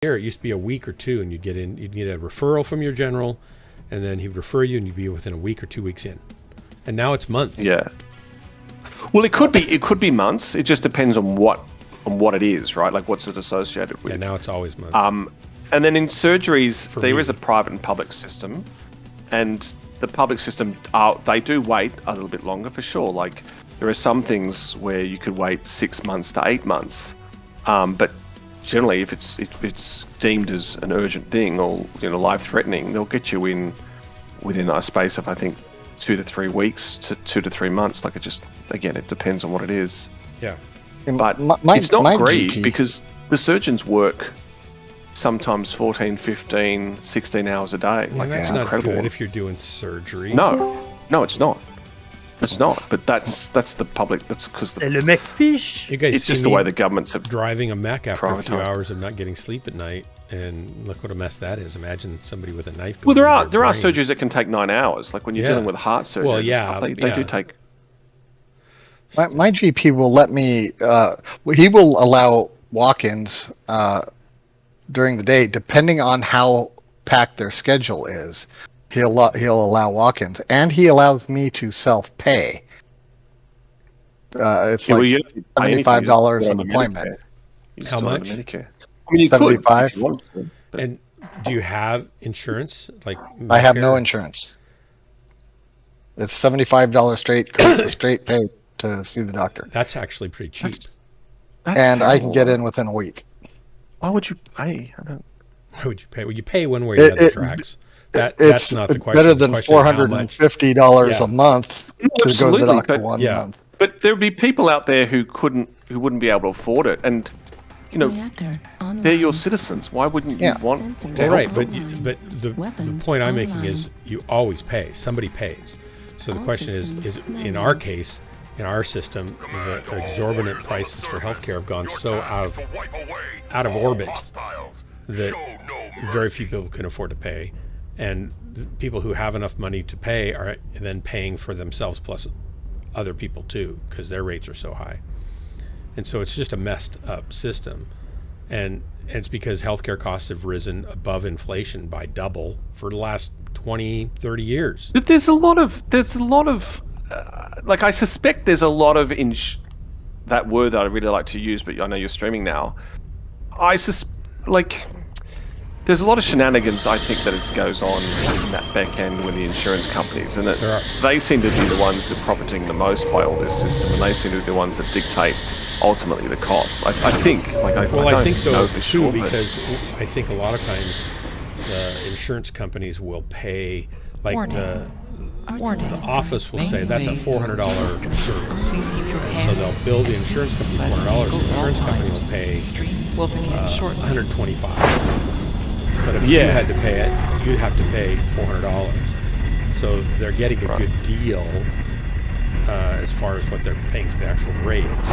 Here, it used to be a week or two, and you'd get a referral from your general, and then he'd refer you, and you'd be within a week or 2 weeks in. And now it's months. Yeah. Well, it could be months. It just depends on what it is, right? Like what's it associated with. Yeah, now it's always months. And then in surgeries, there is a private and public system, and the public system they do wait a little bit longer for sure. Like there are some things where you could wait 6 months to 8 months, but generally, if it's deemed as an urgent thing or life-threatening, they'll get you in within a space of I think 2 to 3 weeks to 2 to 3 months. Like it depends on what it is. Yeah, but it's not great GP. Because the surgeons work sometimes 14, 15, 16 hours a day. Like that's not incredible. Good if you're doing surgery. No, it's not. It's not, but that's the public. That's because the Mechs. You guys, it's just the way the governments have driving a Mech after a few hours of not getting sleep at night, and look what a mess that is. Imagine somebody with a knife. Well, there are surgeries that can take 9 hours. Like when you're dealing with heart surgery. Well, yeah, and stuff, they do take. My GP will let me. He will allow walk-ins during the day, depending on how packed their schedule is. He'll allow walk-ins, and he allows me to self-pay. It's like $75 an appointment. How much? Medicare. I mean, you 75. could if you want to, but... And do you have insurance? Like Medicare? I have no insurance. It's $75 straight pay to see the doctor. That's actually pretty cheap. That's and terrible. I can get in within a week. Why would you pay? Why would you pay? Well, you pay one way or the other, Drax. That's not the question. Better than $450 a month to go to the doctor one month. But there would be people out there who wouldn't be able to afford it, and they're your citizens. Why wouldn't you want to help right, them? but the point I'm making is you always pay. Somebody pays. So the question is in our case, in our system, the exorbitant prices for healthcare have gone so out of orbit that very few people can afford to pay. And the people who have enough money to pay are then paying for themselves plus other people too, because their rates are so high. And so it's just a messed up system. And it's because healthcare costs have risen above inflation by double for the last 20, 30 years. But there's a lot of like I suspect there's a lot of that word that I really like to use, but I know you're streaming now. There's a lot of shenanigans, I think, that goes on in that back end with the insurance companies, and they seem to be the ones that are profiting the most by all this system, and they seem to be the ones that dictate ultimately the costs. I think. I think so know for sure, because I think a lot of times the insurance companies will pay, like the office will say that's a $400 service, and so they'll bill the insurance company $400. The insurance company will pay $125. But if you had to pay it, you'd have to pay $400. So they're getting a good deal as far as what they're paying for the actual rates.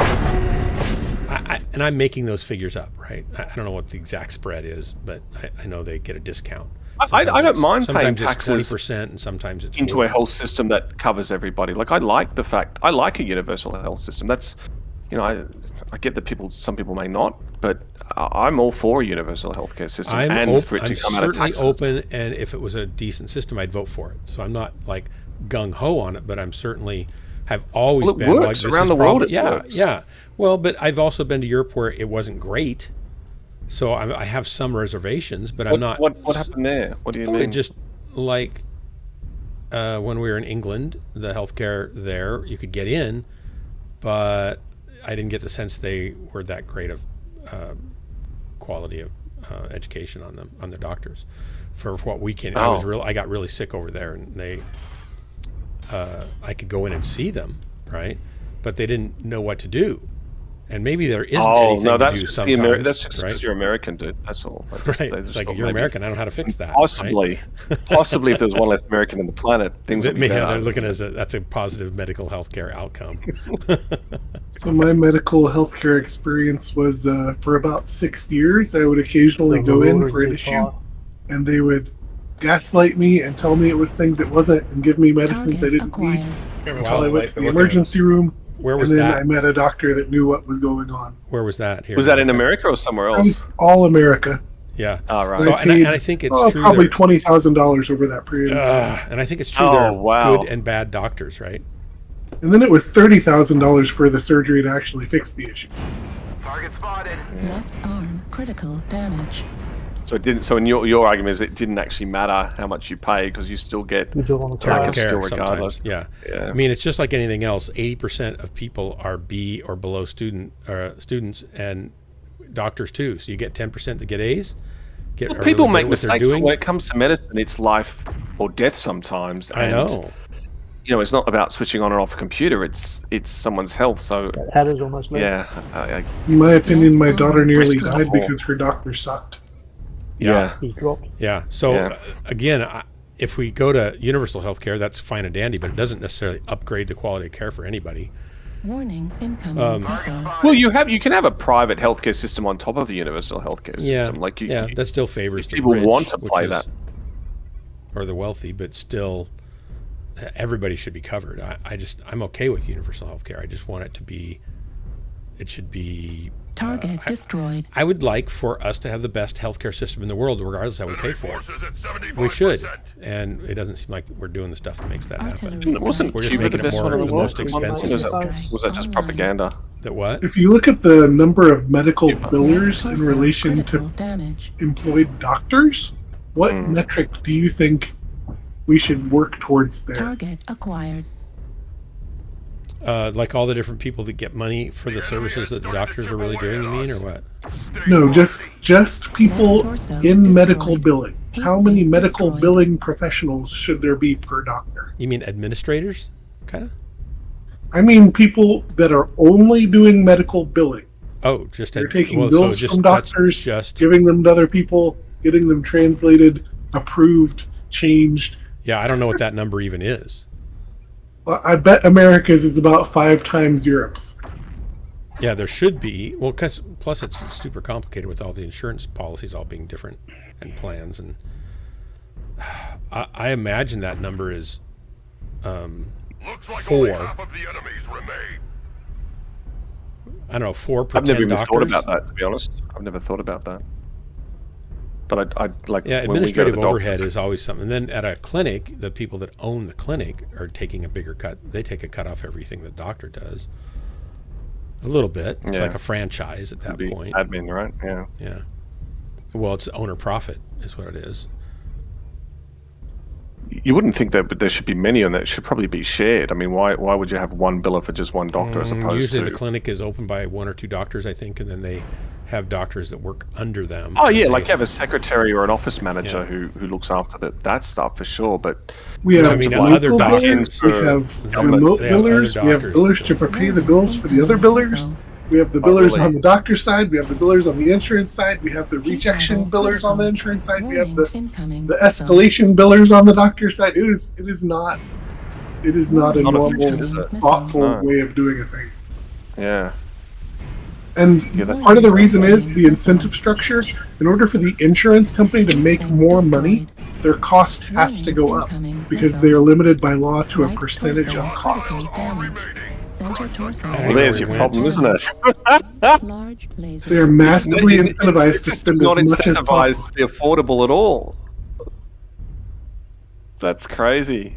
And I'm making those figures up, right? I don't know what the exact spread is, but I know they get a discount. I don't mind paying taxes 20%, and sometimes it's into a health system that covers everybody. Like I like a universal health system. That's, I get that some people may not, but I'm all for a universal healthcare system for it to come out of taxes. I'm certainly open, and if it was a decent system, I'd vote for it. So I'm not like gung ho on it, but I'm certainly have always been works. Like this around the world. It works. Yeah. Well, but I've also been to Europe where it wasn't great, so I have some reservations. But I'm not. What happened there? What do you mean? Just like when we were in England, the healthcare there, you could get in, but I didn't get the sense they were that great of quality of education on their doctors. For what we can, I got really sick over there, and they I could go in and see them, right? But they didn't know what to do, and maybe there isn't anything to do sometimes. That's just because you're American, dude. That's all. Right? Like you're American. I don't know how to fix that. Possibly, right? Possibly, if there was one less American on the planet, things would be better. They're looking as that's a positive medical healthcare outcome. So my medical healthcare experience was for about 6 years. I would occasionally go in for an issue, and they would gaslight me and tell me it was things it wasn't, and give me medicines I didn't need until I went to the emergency room. Where was and then that? I met a doctor that knew what was going on. Where was that? Here. Was that in America or somewhere else? It was all America. Yeah. Oh, right. So, I and paid, I think it's true. probably $20,000 over that period. And I think it's true. There are wow. good and bad doctors, right? And then it was $30,000 for the surgery to actually fix the issue. Target spotted. Left arm critical damage. So it didn't. So in your argument is it didn't actually matter how much you pay because you still get lack of skill regardless. Yeah. Yeah. I mean, it's just like anything else. 80% of people are B or below students, and doctors too. So you get 10% to get A's. Well, people make mistakes, but when it comes to medicine, it's life or death sometimes. I know. You know, it's not about switching on or off a computer. It's someone's health. So That is almost In my opinion, my daughter nearly died because her doctor sucked. yeah. He's dropped. Yeah. So again, if we go to universal health care, that's fine and dandy, but it doesn't necessarily upgrade the quality of care for anybody. Warning, incoming missile. Well, you can have a private healthcare system on top of a universal healthcare system. Like that still favors the people rich, want to play that, or the wealthy, but still, everybody should be covered. I'm okay with universal health care. I just want it to be. It should be. Target destroyed. I would like for us to have the best healthcare system in the world, regardless of how we pay for it. We should, and it doesn't seem like we're doing the stuff that makes that happen. It wasn't We're just Cuba making the it best one in the world. most expensive. Was that just propaganda? That what? If you look at the number of medical billers in relation to damage. employed doctors, what metric do you think we should work towards there? Target acquired. Like all the different people that get money for the services that the doctors are really doing, you mean, or what? No, just people in medical billing. How many medical billing professionals should there be per doctor? You mean administrators, kind of? I mean people that are only doing medical billing. Oh, just They're taking bills from doctors, giving them to other people, getting them translated, approved, changed. Yeah, I don't know what that number even is. Well, I bet America's is about 5 times Europe's. Yeah, there should be. Well, plus it's super complicated with all the insurance policies all being different and plans, and I imagine that number is 4. I don't know, 4 per 10 I've never even doctors. thought about that, to be honest. I've never thought about that. But I like. Yeah, when we go to administrative the overhead is always something. And then at a clinic, the people that own the clinic are taking a bigger cut. They take a cut off everything the doctor does. A little bit. It's like a franchise at that point. Admin, right? Yeah. Yeah. Well, it's owner profit is what it is. You wouldn't think that, but there should be many on that. It should probably be shared. I mean, why would you have one biller for just one doctor as opposed usually to... the clinic is opened by 1 or 2 doctors, I think, and then they have doctors that work under them. Oh, yeah, like you have a secretary or an office manager who looks after that stuff for sure, but... We have other doctors, we have remote billers, we have billers to prepay the bills for the other billers. We have the billers on the doctor's side. We have the billers on the insurance side. We have the rejection billers on the insurance side. We have the escalation billers on the doctor's side. It is not a normal, thoughtful way of doing a thing. Yeah. And part of the reason is the incentive structure. In order for the insurance company to make more money, their cost has to go up because they are limited by law to a percentage of cost. Well, there's your problem, isn't it? They're massively incentivized to spend as much as possible. It's not incentivized to be affordable at all. That's crazy.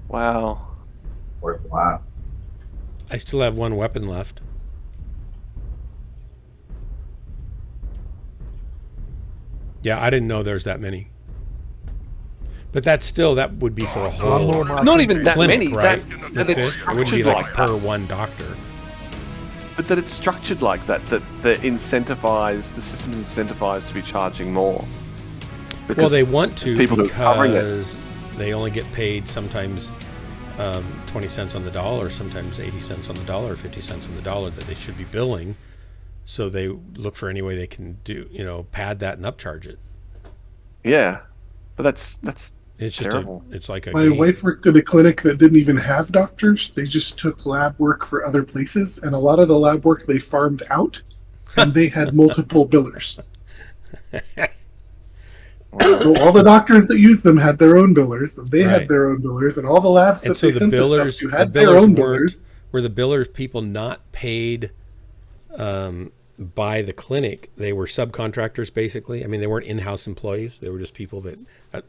Wow. Wow. I still have 1 weapon left. Yeah, I didn't know there's that many. But that would be for a whole not even that clinic, many. Right? That it's it wouldn't be structured like like per that. one doctor. But that it's structured like that the system's incentivized to be charging more. Well, they want to people because they only get paid sometimes 20 cents on the dollar, sometimes 80 cents on the dollar, 50 cents on the dollar that they should be billing. So they look for any way they can do, pad that and upcharge it. Yeah, but that's it's terrible. It's like My wife worked at a clinic that didn't even have doctors. They just took lab work for other places, and a lot of the lab work they farmed out, and they had multiple billers. So all the doctors that used them had their own billers, and they had their own billers, and all the labs that they sent the stuff to had their own billers. Were the billers people not paid by the clinic. They were subcontractors, basically. I mean, they weren't in-house employees. They were just people that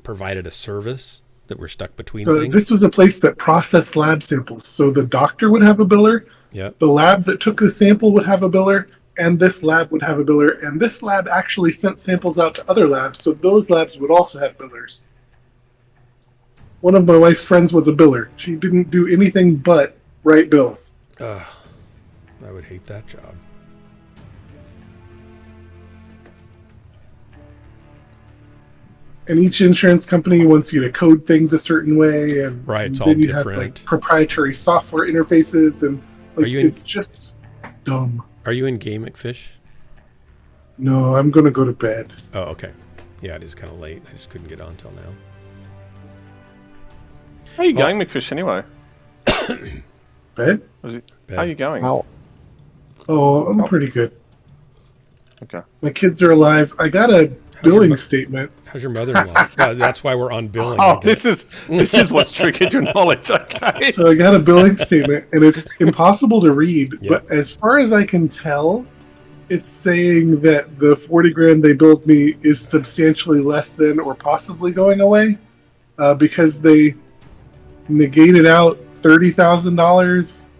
provided a service that were stuck between things. This was a place that processed lab samples. So the doctor would have a biller. Yep. The lab that took the sample would have a biller, and this lab would have a biller. And this lab actually sent samples out to other labs, so those labs would also have billers. One of my wife's friends was a biller. She didn't do anything but write bills. I would hate that job. And each insurance company wants you to code things a certain way, and right, it's then all you different. have like proprietary software interfaces, and like it's just dumb. Are you in Game McFish? No, I'm gonna go to bed. Oh, okay. Yeah, it is kind of late. I just couldn't get on till now. How are you going, McFish, anyway? Bed? How are you going? Oh, I'm pretty good. Okay. My kids are alive. I got a billing statement. How's your mother-in-law? That's why we're on billing. Oh, this is what's triggered your knowledge. Okay. So I got a billing statement, and it's impossible to read. Yeah. But as far as I can tell, it's saying that the $40,000 they billed me is substantially less than or possibly going away, because they negated out $30,000,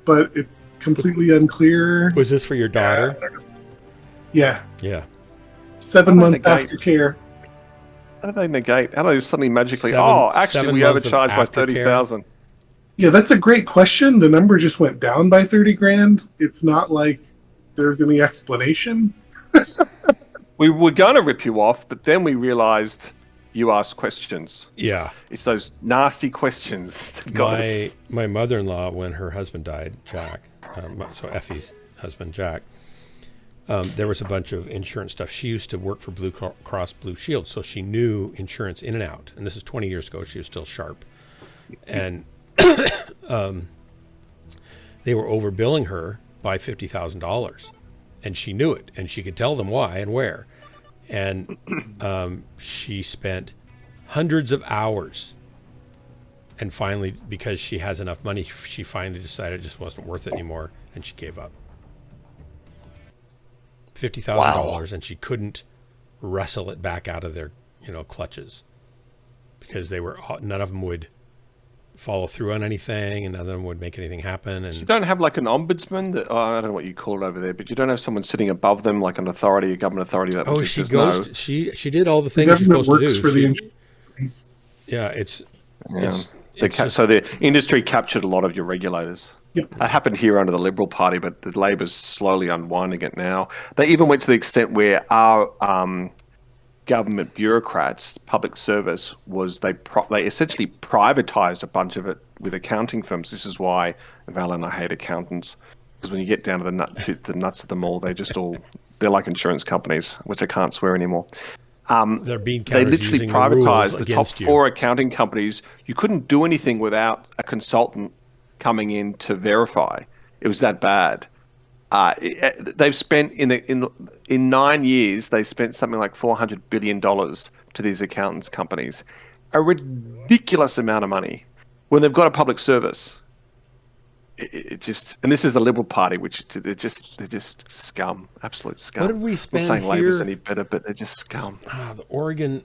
but it's completely unclear. Was this for your daughter? Yeah. Yeah. 7 months after care. How do they negate? How do they suddenly magically? Actually, we overcharged by 30,000. Yeah, that's a great question. The number just went down by 30,000. It's not like there's any explanation. We were going to rip you off, but then we realized you asked questions. Yeah. It's those nasty questions that got us. My mother-in-law, when her husband died, Jack, so Effie's husband, Jack, there was a bunch of insurance stuff. She used to work for Blue Cross Blue Shield, so she knew insurance in and out. And this is 20 years ago. She was still sharp. And they were overbilling her by $50,000. And she knew it, and she could tell them why and where. And she spent hundreds of hours. And finally, because she has enough money, she finally decided it just wasn't worth it anymore, and she gave up. $50,000, and she couldn't wrestle it back out of their, clutches, because none of them would follow through on anything, and none of them would make anything happen. And you don't have like an ombudsman that I don't know what you call it over there, but you don't have someone sitting above them, like an authority, a government authority that would just no. She did all the things she's supposed to do. For the insurance. Yeah, it's so the industry captured a lot of your regulators. Yep. It happened here under the Liberal Party, but the Labor's slowly unwinding it now. They even went to the extent where our government bureaucrats, public service, was they essentially privatized a bunch of it with accounting firms. This is why, Val and I hate accountants, because when you get down to the nuts of them all, they're like insurance companies, which I can't swear anymore. They're being they literally privatized the top 4 accounting companies. You couldn't do anything without a consultant coming in to verify. It was that bad. They've spent in 9 years, they spent something like $400 billion to these accountants companies, a ridiculous amount of money when they've got a public service. It just, and this is the Liberal Party, which they're just scum, absolute scum. What did we spend I'm not saying here? Labor's any better, but they're just scum. The Oregon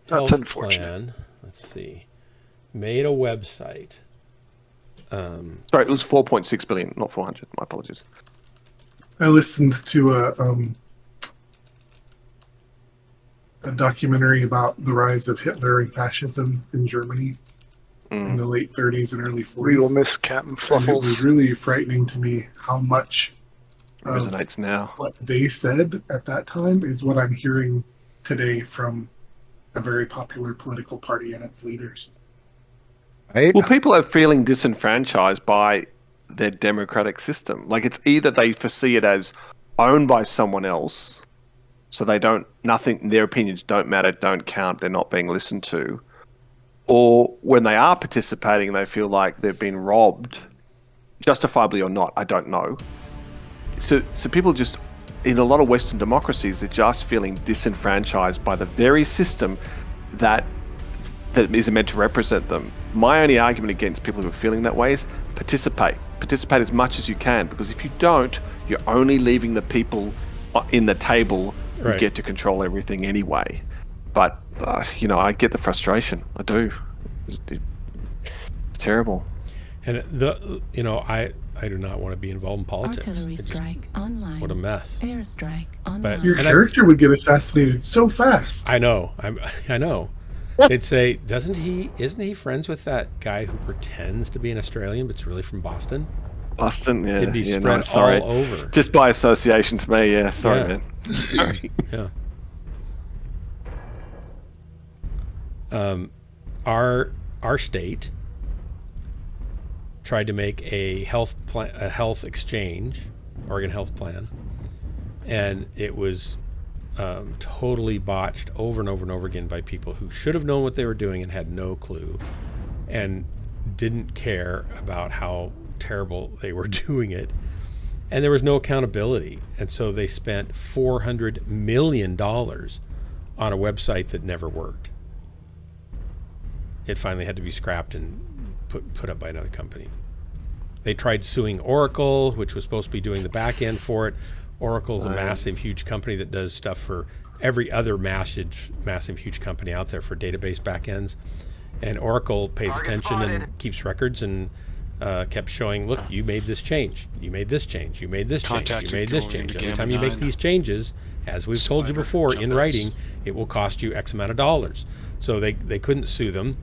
Health Plan. Let's see, made a website. Sorry, it was 4.6 billion, not 400. My apologies. I listened to a documentary about the rise of Hitler and fascism in Germany in the late 30s and early 40s. We will miss Captain Fluffles. And it was really frightening to me how much resonates now. What they said at that time is what I'm hearing today from a very popular political party and its leaders. Right? Well, people are feeling disenfranchised by their democratic system. Like, it's either they foresee it as owned by someone else, so their opinions don't matter, don't count, they're not being listened to, or when they are participating, they feel like they've been robbed, justifiably or not, I don't know. So people just, in a lot of Western democracies, they're just feeling disenfranchised by the very system that is meant to represent them. My only argument against people who are feeling that way is participate. participate as much as you can, because if you don't, you're only leaving the people in the table who Right. get to control everything anyway. But I get the frustration. I do. It's terrible. And I do not want to be involved in politics. Artillery strike online. What a mess. Airstrike online. Your And character would get assassinated so fast. I know. I know. They'd say, isn't he friends with that guy who pretends to be an Australian but's really from Boston? Boston, yeah. It'd be yeah, spread no, sorry. all over. Just by association to me, yeah. Sorry, Yeah. man. Sorry. Yeah. Our state tried to make a health exchange, Oregon Health Plan, and it was totally botched over and over and over again by people who should have known what they were doing and had no clue, and didn't care about how terrible they were doing it, and there was no accountability, and so they spent $400 million on a website that never worked. It finally had to be scrapped and put up by another company. They tried suing Oracle, which was supposed to be doing the back end for it. Oracle's a massive, huge company that does stuff for every other massive, huge company out there for database backends. And Oracle pays attention and keeps records and kept showing, look, you made this change. You made this change. You made this change. You made this change. Every time you make these changes, as we've told you before in writing, it will cost you X amount of dollars. So they couldn't sue them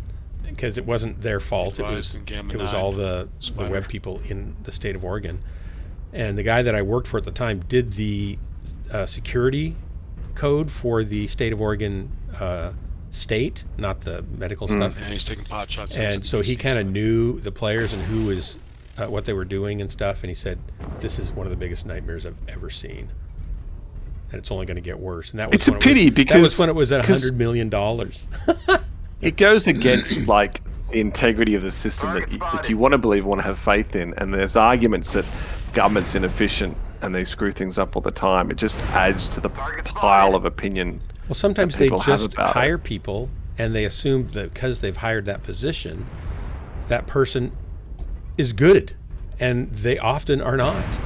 because it wasn't their fault. It was all the web people in the state of Oregon. And the guy that I worked for at the time did the security code for the state of Oregon state, not the medical stuff. And he's taking pot shots. And so he kind of knew the players and who was what they were doing and stuff. And he said, "This is one of the biggest nightmares I've ever seen, and it's only going to get worse." And that was It's a pity because that was when it was at $100 million. It goes against like the integrity of the system that you want to believe, want to have faith in, and there's arguments that government's inefficient and they screw things up all the time. It just adds to the pile of opinion. Well, sometimes that they people have just about hire it. people and they assume that because they've hired that position, that person is good, and they often are not.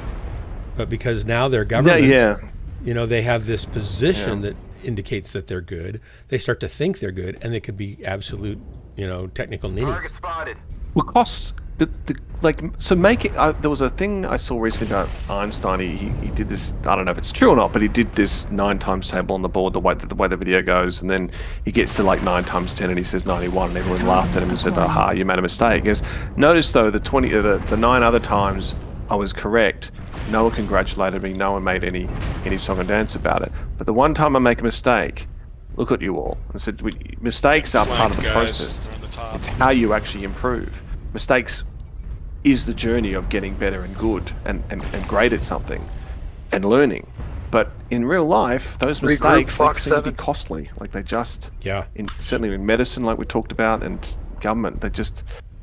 But because now they're government, they have this position that indicates that they're good. They start to think they're good, and they could be absolute, technical ninnies. Target spotted. Well, costs make it. There was a thing I saw recently about Einstein. He did this. I don't know if it's true or not, but he did this 9 times table on the board, the way the video goes, and then he gets to like 9 times 10, and he says 91, and everyone laughed at him and said, "Aha, you made a mistake." He goes, "Notice though, the 9 other times I was correct. No one congratulated me. No one made any song and dance about it. But the one time I make a mistake, look at you all." I said, mistakes are part of the process. It's how you actually improve. Mistakes is the journey of getting better and good and great at something and learning. But in real life, those mistakes they seem to be costly. Like they just, certainly in medicine, like we talked about, and government,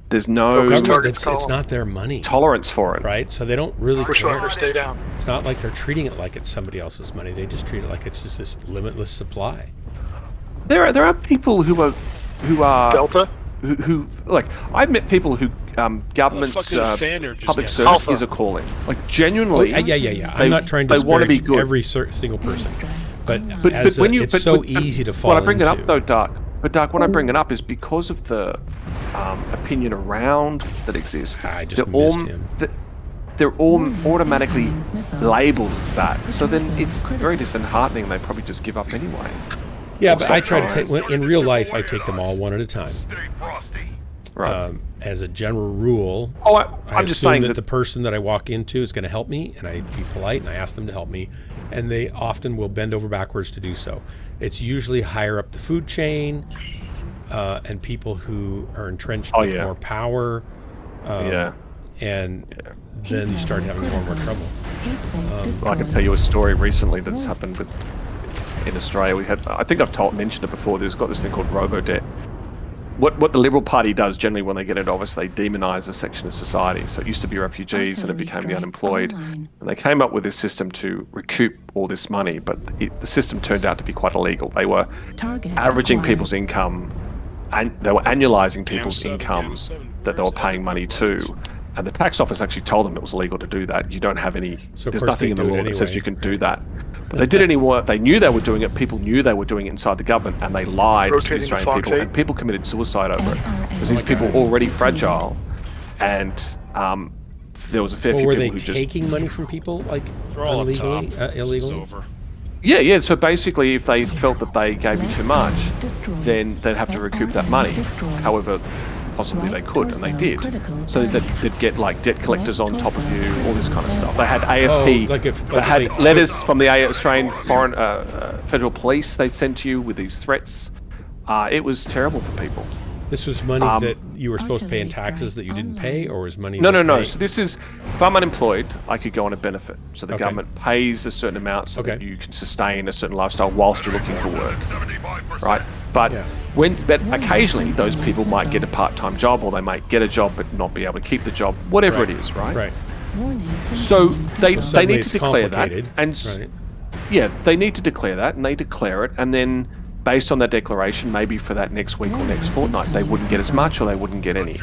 there's no it's not their money tolerance for it, right? So they don't really care. Stay down. It's not like they're treating it like it's somebody else's money. They just treat it like it's just this limitless supply. There are people who are Delta? who like I've met people who government public service is a calling. Like genuinely. I'm not trying to they want to be good. every single person, but it's so easy to fall When I bring into. it up though, Dark. But Dark, when I bring it up is because of the opinion around that exists. I just missed him. They're all automatically labelled as that. So then it's very disheartening. They probably just give up anyway. Yeah, but I try to take in real life. I take them all one at a time. Right. As a general rule, I'm just saying that the person that I walk into is going to help me, and I be polite and I ask them to help me, and they often will bend over backwards to do so. It's usually higher up the food chain, and people who are entrenched with more power. And then you start having more and more trouble. I can tell you a story recently that's happened in Australia. I think I've mentioned it before. There's got this thing called robo-debt. What the Liberal Party does generally when they get into office, they demonise a section of society. So it used to be refugees and it became the unemployed. And they came up with this system to recoup all this money, but the system turned out to be quite illegal. They were averaging people's income, and they were annualising people's income that they were paying money to. And the tax office actually told them it was illegal to do that. You don't have any. So of there's course nothing they in the do it law that says anyway. you can do that. But they did anyway. They knew they were doing it. People knew they were doing it inside the government, and they lied to the Rotating the Australian clock people. tape. And people committed suicide over it because Oh these my people gosh. were already fragile, and there was a fair Well, few were people they who just. taking money from people like They're all up illegally? top. Illegally? It's over. Yeah. So basically, if they felt that they gave you too much, then they'd have to recoup that money. However, possibly they could, and they did. So that they'd get like debt collectors on top of you, all this kind of stuff. They had AFP. Oh, like if they had they- letters from the Australian Foreign Federal Police they'd sent to you with these threats. It was terrible for people. This was money that you were supposed to pay in taxes that you didn't pay, or was money? No. that they- So this is, if I'm unemployed, I could go on a benefit. So the Okay. government pays a certain amount so that Okay. you can sustain a certain lifestyle whilst you're looking for work, right? But Yeah. but occasionally those people might get a part-time job, or they might get a job but not be able to keep the job, whatever Right. it is, right? Right. So they Suddenly need it's to declare that, complicated, and right. yeah, they need to declare that, and they declare it, and then based on that declaration, maybe for that next week or next fortnight, they wouldn't get as much or they wouldn't get any.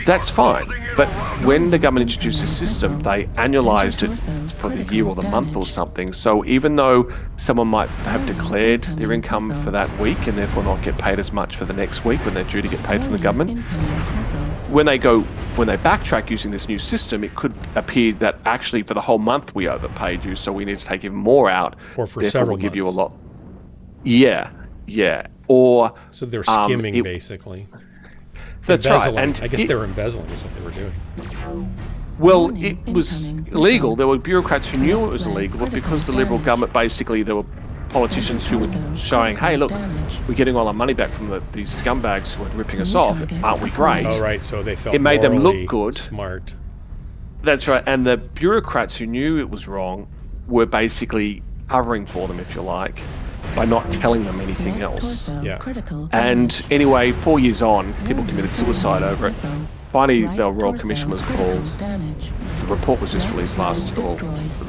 That's fine. But when the government introduced the system, they annualized it for the year or the month or something. So even though someone might have declared their income for that week and therefore not get paid as much for the next week when they're due to get paid from the government, when they backtrack using this new system, it could appear that actually for the whole month we overpaid you, so we need to take even more out. Or for therefore several we'll give you a months. lot. Yeah. Or So they're skimming, it- basically. that's right. Embezzling. And I guess they were embezzling is what they were doing. well, it was illegal. There were bureaucrats who knew it was illegal, but because the Liberal government basically there were politicians who were showing, hey, look, we're getting all our money back from these scumbags who are ripping us off. Aren't we great? Oh, right. So they felt It made them look morally good. smart. That's right. And the bureaucrats who knew it was wrong were basically covering for them, if you like, by not telling them anything else. Yeah. And anyway, 4 years on, people committed suicide over it. Finally, the Royal Commission was called. The report was just released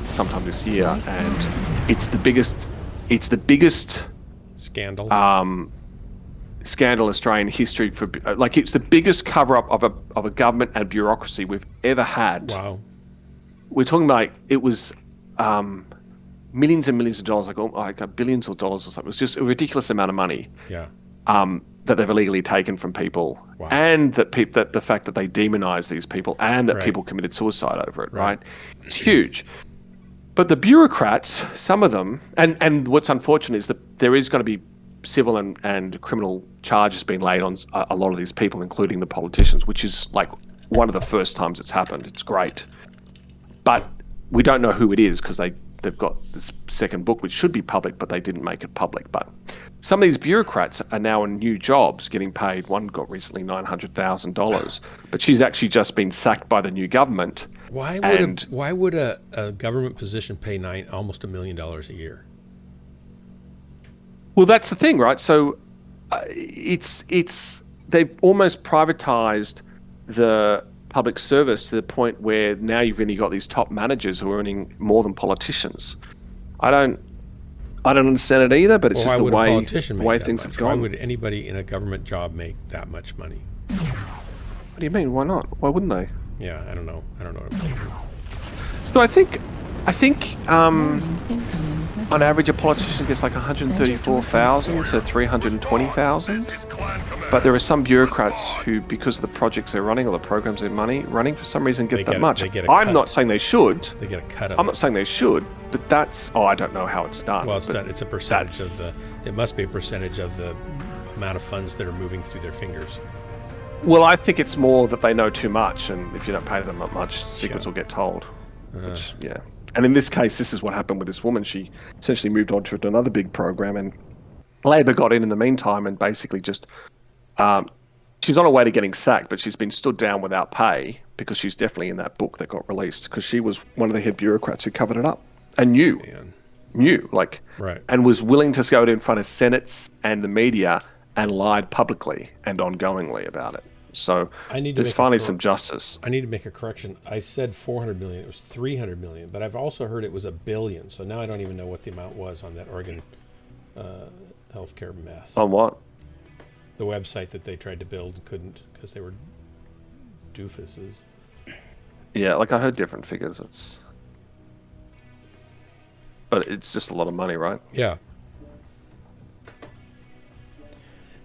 sometime this year, and it's the biggest Scandal. scandal in Australian history for it's the biggest cover-up of a government and bureaucracy we've ever had. Wow. We're talking about it was millions and millions of dollars, like billions of dollars or something. It was just a ridiculous amount of money. Yeah. That they've illegally taken from people, Wow. and that the fact that they demonize these people, and that Right. people committed suicide over it, Right. right? It's huge. But the bureaucrats, some of them, and what's unfortunate is that there is going to be civil and criminal charges being laid on a lot of these people, including the politicians, which is like one of the first times it's happened. It's great. But we don't know who it is because they've got this second book, which should be public, but they didn't make it public. But some of these bureaucrats are now in new jobs, getting paid. One got recently $900,000, but she's actually just been sacked by the new government. Why would a government position pay almost $1 million a year? Well, that's the thing, right? So they've almost privatized the public service to the point where now you've only got these top managers who are earning more than politicians. I don't understand it either, but it's Well, just why the would a way politician make that things much? have Why gone. would anybody in a government job make that much money? What do you mean? Why not? Why wouldn't they? Yeah, I don't know. What I'm thinking. So I think on average a politician gets like 134,000 to 320,000. But there are some bureaucrats who, because of the projects they're running or the programs they're running, for some reason get that much. they get a I'm cut. not saying they should. They get a cut of I'm it. not saying they should, but that's. Oh, I don't know how it's done. Well, it's but done. It's a percentage that's- of the. It must be a percentage of the amount of funds that are moving through their fingers. Well, I think it's more that they know too much, and if you don't pay them that much, secrets will get told. Which, yeah. And in this case, this is what happened with this woman. She essentially moved on to another big program, and Labor got in the meantime and basically just. She's on her way to getting sacked, but she's been stood down without pay because she's definitely in that book that got released because she was one of the head bureaucrats who covered it up and knew, Right. and was willing to go in front of senates and the media and lied publicly and ongoingly about it. So there's finally some justice. I need to make a correction. I said 400 million. It was 300 million, but I've also heard it was $1 billion. So now I don't even know what the amount was on that Oregon healthcare mess. On what? The website that they tried to build and couldn't because they were doofuses. Yeah, like I heard different figures. But it's just a lot of money, right? Yeah.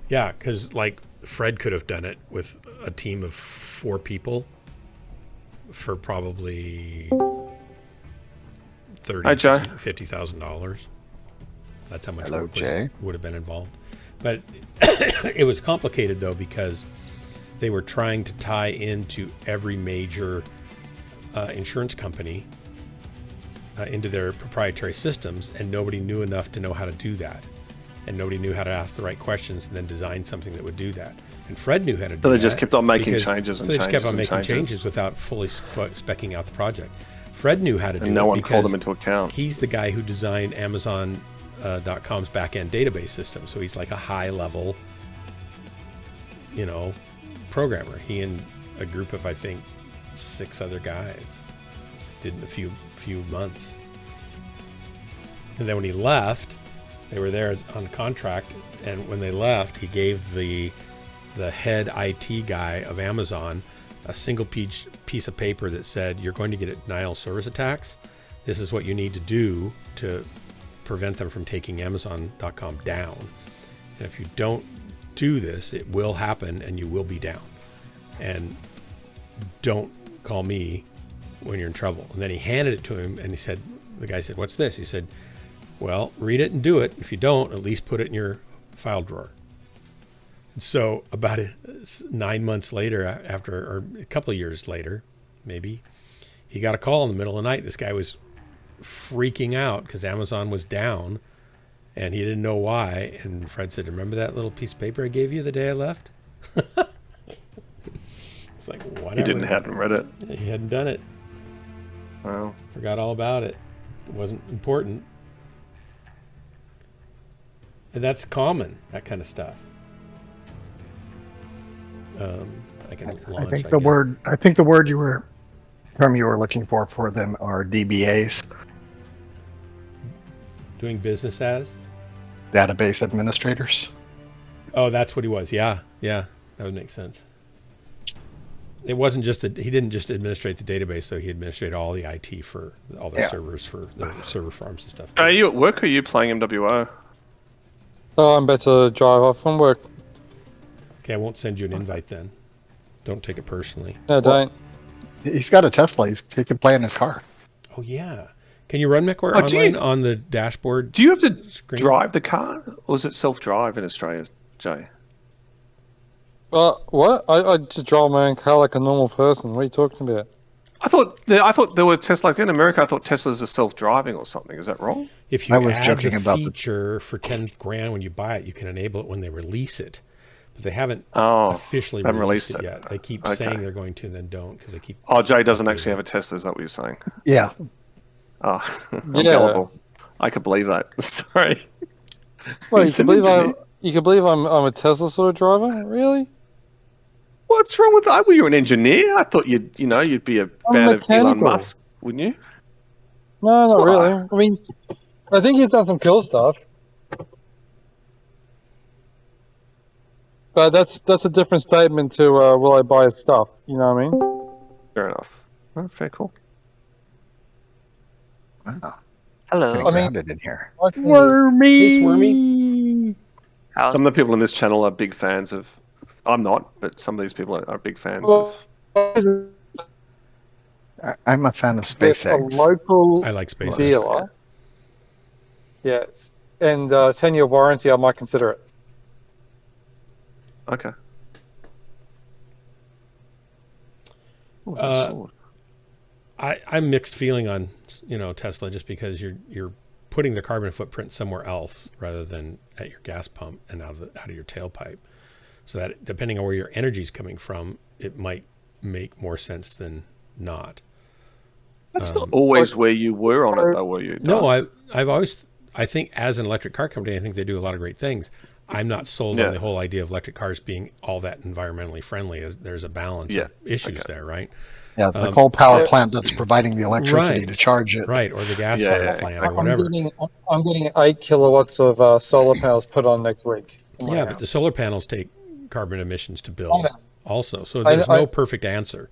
Yeah, because like Fred could have done it with a team of 4 people for probably Hi, Joe. $50,000. That's how much Hello, work Jay. would have been involved. But it was complicated though because they were trying to tie into every major insurance company into their proprietary systems, and nobody knew enough to know how to do that. And nobody knew how to ask the right questions and then design something that would do that. And Fred knew how to do that. So they just kept on making because- changes and so they just changes kept on and making changes. changes without fully specking out the project. Fred knew how to do it. And no one called because them into account. He's the guy who designed Amazon.com's back-end database system. So he's like a high-level, programmer. He and a group of, I think, 6 other guys did in a few months. And then when he left, they were there on contract, and when they left, he gave the head IT guy of Amazon a single piece of paper that said, you're going to get denial of service attacks. This is what you need to do to prevent them from taking Amazon.com down. And if you don't do this, it will happen and you will be down. And don't call me when you're in trouble. And then he handed it to him, and the guy said, what's this? He said, well, read it and do it. If you don't, at least put it in your file drawer. And so about 9 months later, or a couple of years later, maybe, he got a call in the middle of the night. This guy was freaking out because Amazon was down, and he didn't know why. And Fred said, remember that little piece of paper I gave you the day I left? It's like, whatever. He hadn't read it. He hadn't done it. Wow. Forgot all about it. It wasn't important. And that's common, that kind of stuff. I can launch. I think the word term you were looking for them are DBAs, Doing business as? Database administrators. Oh, that's what he was. Yeah, that would make sense. It wasn't just that he didn't just administrate the database, though. He administrated all the IT for all the servers for the server farms and stuff. Are you at work or are you playing MWO? Oh, I'm about to drive off from work. Okay, I won't send you an invite then. Don't take it personally. No, don't. He's got a Tesla. He can play in his car. Oh, yeah. Can you run Mechwarrior online on the dashboard? Do you have to screen? drive the car, or is it self-drive in Australia, Jay? What? I just drive my own car like a normal person. What are you talking about? I thought there were Tesla, like in America. I thought Teslas are self-driving or something. Is that wrong? If you I was add joking the about feature for $10,000 when you buy it, you can enable it when they release it. But they haven't Oh, officially haven't released released it it. yet. They keep Okay. saying they're going to and then don't because they keep. Oh, Jay doesn't actually have a Tesla. Is that what you're saying? Yeah. Oh, I'm Yeah. gullible. I could believe that. Sorry. Well, He's an engineer. you can believe I'm a Tesla sort of driver? Really? What's wrong with that? Were you an engineer? I thought you'd be a fan of Elon mechanical. Musk, wouldn't you? No, not Why? really. I mean, I think he's done some cool stuff. But that's a different statement to will I buy his stuff? You know what I mean? Fair enough. Oh, fair, cool. Wow. Hello. Getting I mean- grounded in here. Hey, Swarmy. How's Some of the people in this channel are big fans of. I'm not, but some of these people are big fans Well, of. I'm a fan of a SpaceX. local I like SpaceX. dealer. Yes, and 10-year warranty. I might consider it. Okay. Ooh, sword. I'm mixed feeling on Tesla just because you're putting the carbon footprint somewhere else rather than at your gas pump and out of your tailpipe. So that depending on where your energy is coming from, it might make more sense than not. That's not always where you were on it, though, were you? No, I think as an electric car company, I think they do a lot of great things. I'm not sold on the whole idea of electric cars being all that environmentally friendly. There's a balance of issues there, right? Yeah, the coal power plant that's providing the electricity Right. to charge it. Right, or the gas Yeah, fired yeah, plant or whatever. I'm getting 8 kilowatts of solar panels put on next week. in my Yeah, but house. the solar panels take carbon emissions to I build know. also. So there's no perfect answer.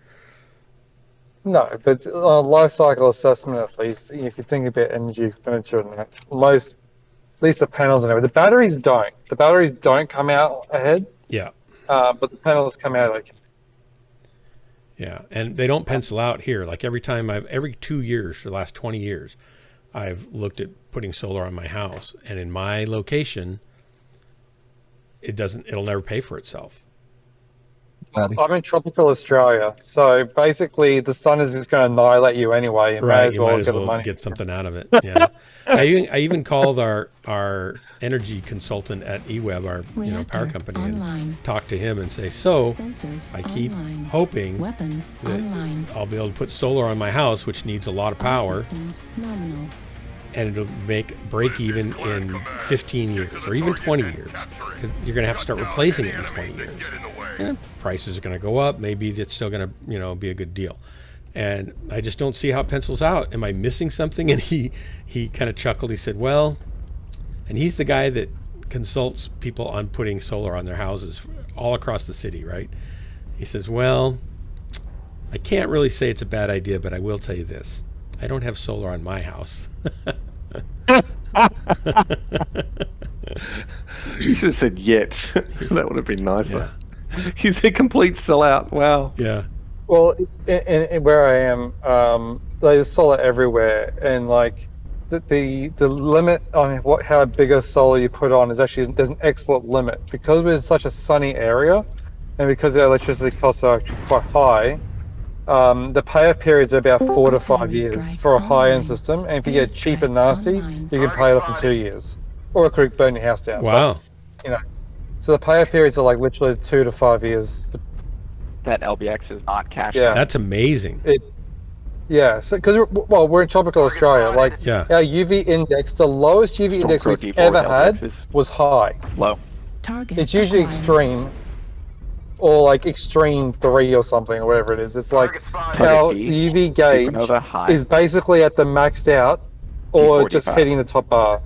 No, but life cycle assessment, at least, if you think about energy expenditure and that, at least the panels and everything, the batteries don't. The batteries don't come out ahead, Yeah. but the panels come out okay. Yeah, and they don't pencil out here. Like every 2 years for the last 20 years, I've looked at putting solar on my house, and in my location, it'll never pay for itself. I'm in tropical Australia, so basically the sun is just going to annihilate you anyway. You might as well get the money. Get something out of it. Yeah, I even called our energy consultant at eWeb, our power company, and talked to him and say, I keep hoping that I'll be able to put solar on my house, which needs a lot of power, and it'll break even in 15 years or even 20 years, because you're going to have to start replacing it in 20 years. Yeah, prices are going to go up. Maybe it's still going to be a good deal. And I just don't see how it pencils out. Am I missing something? And he kind of chuckled. He said, well, and he's the guy that consults people on putting solar on their houses all across the city, right? He says, well, I can't really say it's a bad idea, but I will tell you this. I don't have solar on my house. You should have said yet. That would have been nicer. Yeah. He's a complete sellout. Wow. Yeah. Well, in where I am, there's solar everywhere, and like the limit on how big a solar you put on is actually, there's an export limit, because we're such a sunny area, and because the electricity costs are actually quite high. The payoff periods are about 4 to 5 years for a high-end system, and if you get cheap and nasty, you can pay it off in 2 years, or it could burn your house down. Wow. But, so the payoff periods are like literally 2 to 5 years. That LBX is not cash. Yeah, that's amazing. So because we're in tropical Australia, like our UV index, the lowest UV index we've ever had was high. Low. It's usually extreme, or like extreme 3 or something, or whatever it is. It's like our UV gauge is basically at the maxed out, or just hitting the top bar.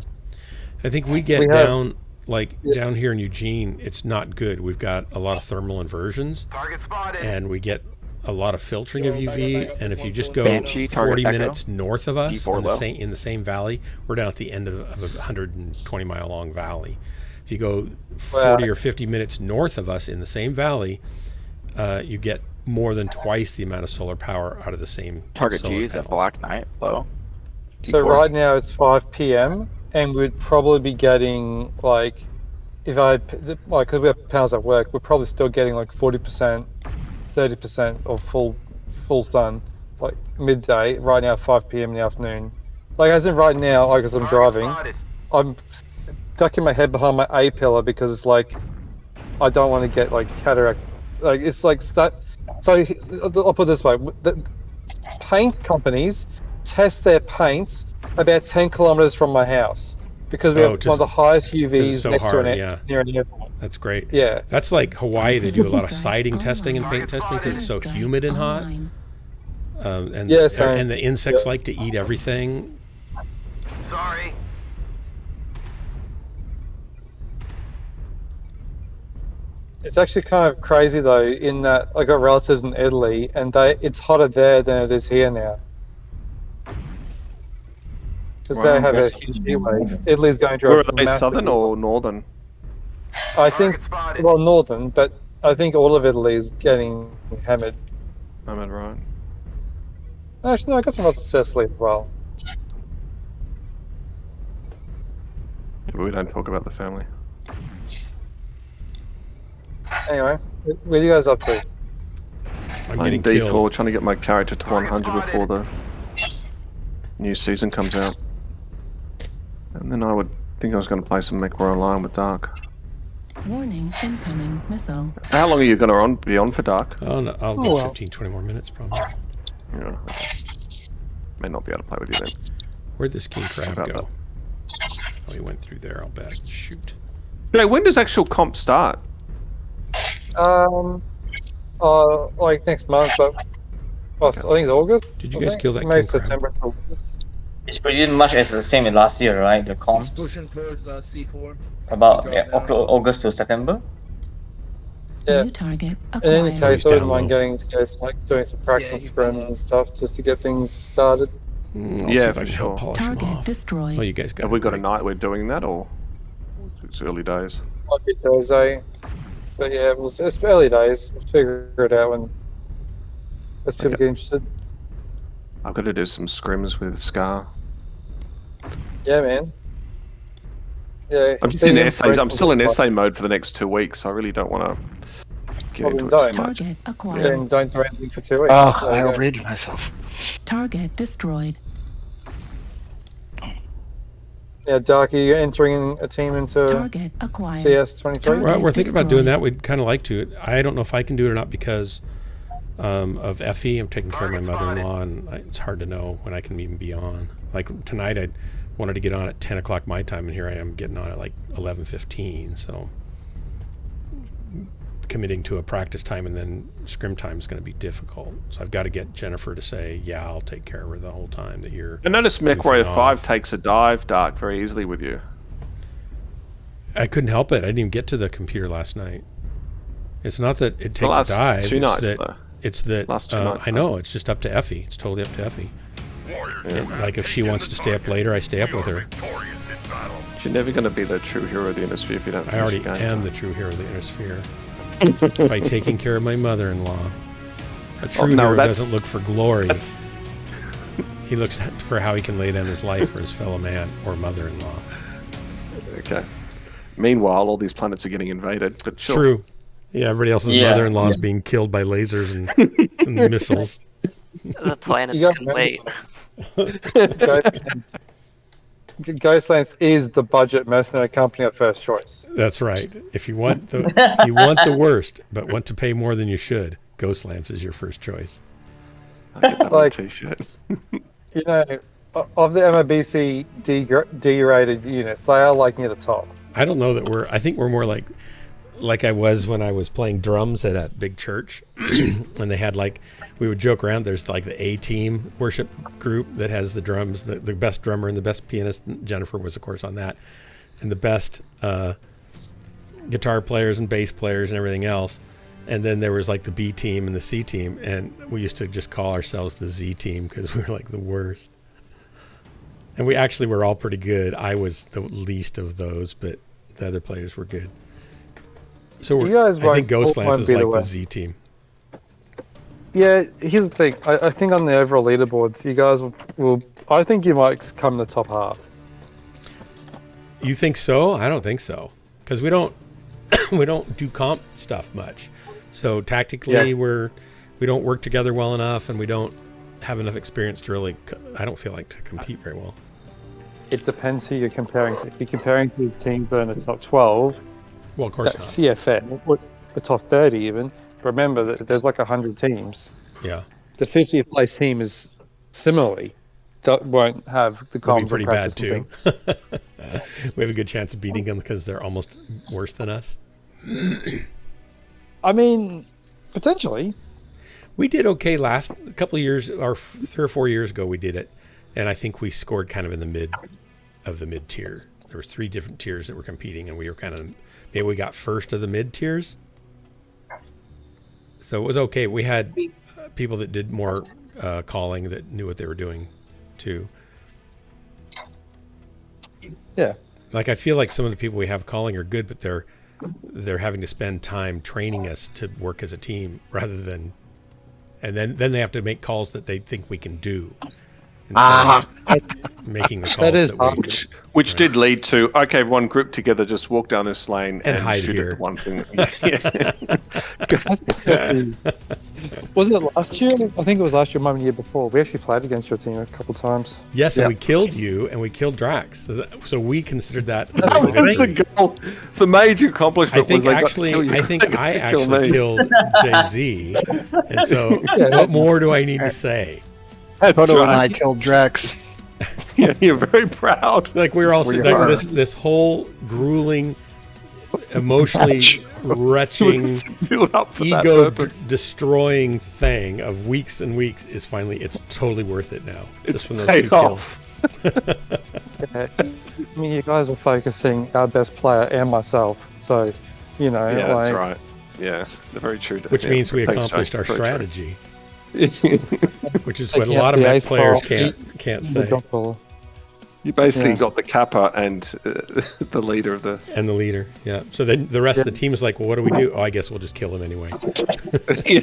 I think we get down. Like down here in Eugene, it's not good. We've got a lot of thermal inversions, and we get a lot of filtering of UV. And if you just go 40 minutes north of us in the same valley, we're down at the end of a 120-mile long valley. If you go 40 or 50 minutes north of us in the same valley, you get more than twice the amount of solar power out of the same target solar G is at black night low. So right now it's 5 p.m. and we'd probably be getting like, because we have panels at work, we're probably still getting like 40%, 30% of full sun, like midday. Right now, 5 p.m. in the afternoon. Like as in right now, because I'm driving, I'm ducking my head behind my A pillar because it's like I don't want to get like cataract. Like it's like So I'll put it this way: the paint companies test their paints about 10 kilometers from my house, because we have one of the highest UVs next to near an airport. That's great. Yeah. That's like Hawaii. They do a lot of siding testing and paint testing because it's so humid and hot. And the insects like to eat everything. Sorry. It's actually kind of crazy though, in that I got relatives in Italy, and it's hotter there than it is here now. Because they have a huge heat wave. Italy's going through. Where are they, southern or northern? I think, well, northern, but I think all of Italy is getting hammered. Hammered, right? Actually, no, I got some lots of Sicily as well. Yeah, but we don't talk about the family. Anyway, what are you guys up to? I'm getting getting D4, killed. trying to get my character to 100 before the new season comes out. And then I would think I was going to play some Mechwarrior Online with Dark. Warning, incoming missile. How long are you going to be on for Dark? Oh, no, I'll go 15, 20 more minutes probably. Yeah, okay. May not be able to play with you then. Where'd this king crab About go? Oh, he went through there, I'll bet. Shoot. Yeah, when does actual comp start? Like next month, but I think it's August. Did you guys kill that maybe king crab? September to August. It's pretty much as the same as last year, right? The comps. Pushing towards C4. About August to September. Yeah. New target In any acquired. case, I wouldn't down mind low. getting to guys like doing some practice on scrims and stuff just to get things started. I'll Yeah, see if for I can help sure. polish them Target off. destroyed. Oh, you guys got Have we got a break. night we're doing that, or it's early days? Might be Thursday, but yeah, it's early days. We'll figure it out when as people Okay. get interested. I've got to do some scrims with Scar. Yeah, man. Yeah, I'm just in being essays. I'm still in like- essay mode for the next 2 weeks. So I really don't want to get Well, into then it too don't. much. Target acquired. Then don't do anything for 2 weeks. Oh, There you I'll go. read myself. Target destroyed. Yeah, Dark, are you entering a team into Target acquired. CS23? Target We're thinking about doing destroyed. that. We'd kind of like to. I don't know if I can do it or not because of Effie. I'm taking care of my mother-in-law, and it's hard to know when I can even be on. Like tonight, I wanted to get on at 10 o'clock my time, and here I am getting on at like 11:15. So committing to a practice time and then scrim time is going to be difficult. So I've got to get Jennifer to say, yeah, I'll take care of her the whole time that you're. I noticed Mechwarrior goofing 5 off. takes a dive, Dark, very easily with you. I couldn't help it. I didn't even get to the computer last night. It's not that it takes last a dive. 2 it's nights, that, though. It's that Last 2 nights, I know. It's just up to Effie. It's totally up to Effie. Like if she wants to stay up later, I stay up with her. You're never going to be the true hero of the Inner Sphere if you don't I finish already the game. am the true hero of the Inner Sphere by taking care of my mother-in-law. A true no, hero that's- doesn't look for glory. That's, He looks for how he can lay down his life for his fellow man or mother-in-law. okay. Meanwhile, all these planets are getting invaded, but sure. True. Yeah, everybody else's Yeah. mother-in-law is being killed by lasers and missiles. The planets You got can me. wait. Ghostlands is the budget mercenary company of first choice. That's right. If you want the worst, but want to pay more than you should, Ghostlands is your first choice. I'll get that on a Like- t-shirt. You know, of the MOBC D-rated units, they are like near the top. I don't know that I think we're more like I was when I was playing drums at a big church, and they had we would joke around. There's like the A-team worship group that has the drums, the best drummer and the best pianist. Jennifer was, of course, on that, and the best guitar players and bass players and everything else. And then there was like the B team and the C team, and we used to just call ourselves the Z team because we were like the worst. And we actually were all pretty good. I was the least of those, but the other players were good. So You guys I think won't Ghostlands is be like the the way. Z team. Yeah, here's the thing. I think on the overall leaderboards, you guys will. I think you might come in the top half. You think so? I don't think so, because we don't do comp stuff much. So tactically, Yes. we don't work together well enough, and we don't have enough experience to really. I don't feel like to compete very well. It depends who you're comparing to. If you're comparing to the teams that are in the top 12, Well, of course that's not. yeah, fair. The top 30 even. But remember that there's like 100 teams. Yeah, The 50th place team is similarly won't have the it'll be comms pretty and bad practice and too. things. We have a good chance of beating them because they're almost worse than us. I mean, potentially. We did okay a couple of years, or 3 or 4 years ago. We did it, and I think we scored kind of in the mid tier. There was 3 different tiers that were competing, and we were kind of maybe we got first of the mid tiers. So it was okay. We had people that did more calling that knew what they were doing too. Yeah. Like I feel like some of the people we have calling are good, but they're having to spend time training us to work as a team rather than, and then they have to make calls that they think we can do. Instead of making the calls That is we, hard. Which did lead to, okay, everyone group together, just walk down this lane And and, hide shoot here. at the one thing. Was it last year? I think it was last year, maybe the year before. We actually played against your team a couple times. Yes, Yeah. and we killed you, and we killed Drax. So we considered that. a That great was the victory. goal. The major I accomplishment think was they actually, got to kill you. I think They got I to kill actually me. killed Jay-Z, and so what more do I need to say? That's Toto and I right. killed Drex. Yeah, you're very proud. Like we were all We like are. this whole grueling, emotionally retching, Build up for that ego purpose. destroying thing of weeks and weeks is finally it's totally worth it now. It's Just from those paid 2 kills. off. Yeah. I mean, you guys were focusing our best player and myself. So, you know, Yeah, that's like, right. Yeah, they're very true. Which yeah, means we thanks, accomplished Jay. our Very strategy, true. which is They what a can't lot of be Mech ace players ball, can't the say. jump ball. You basically Yeah. got the kappa and the leader of the. And the leader, yeah. So then the rest of the team is like, well, what do we do? Oh, I guess we'll just kill him anyway. Yeah,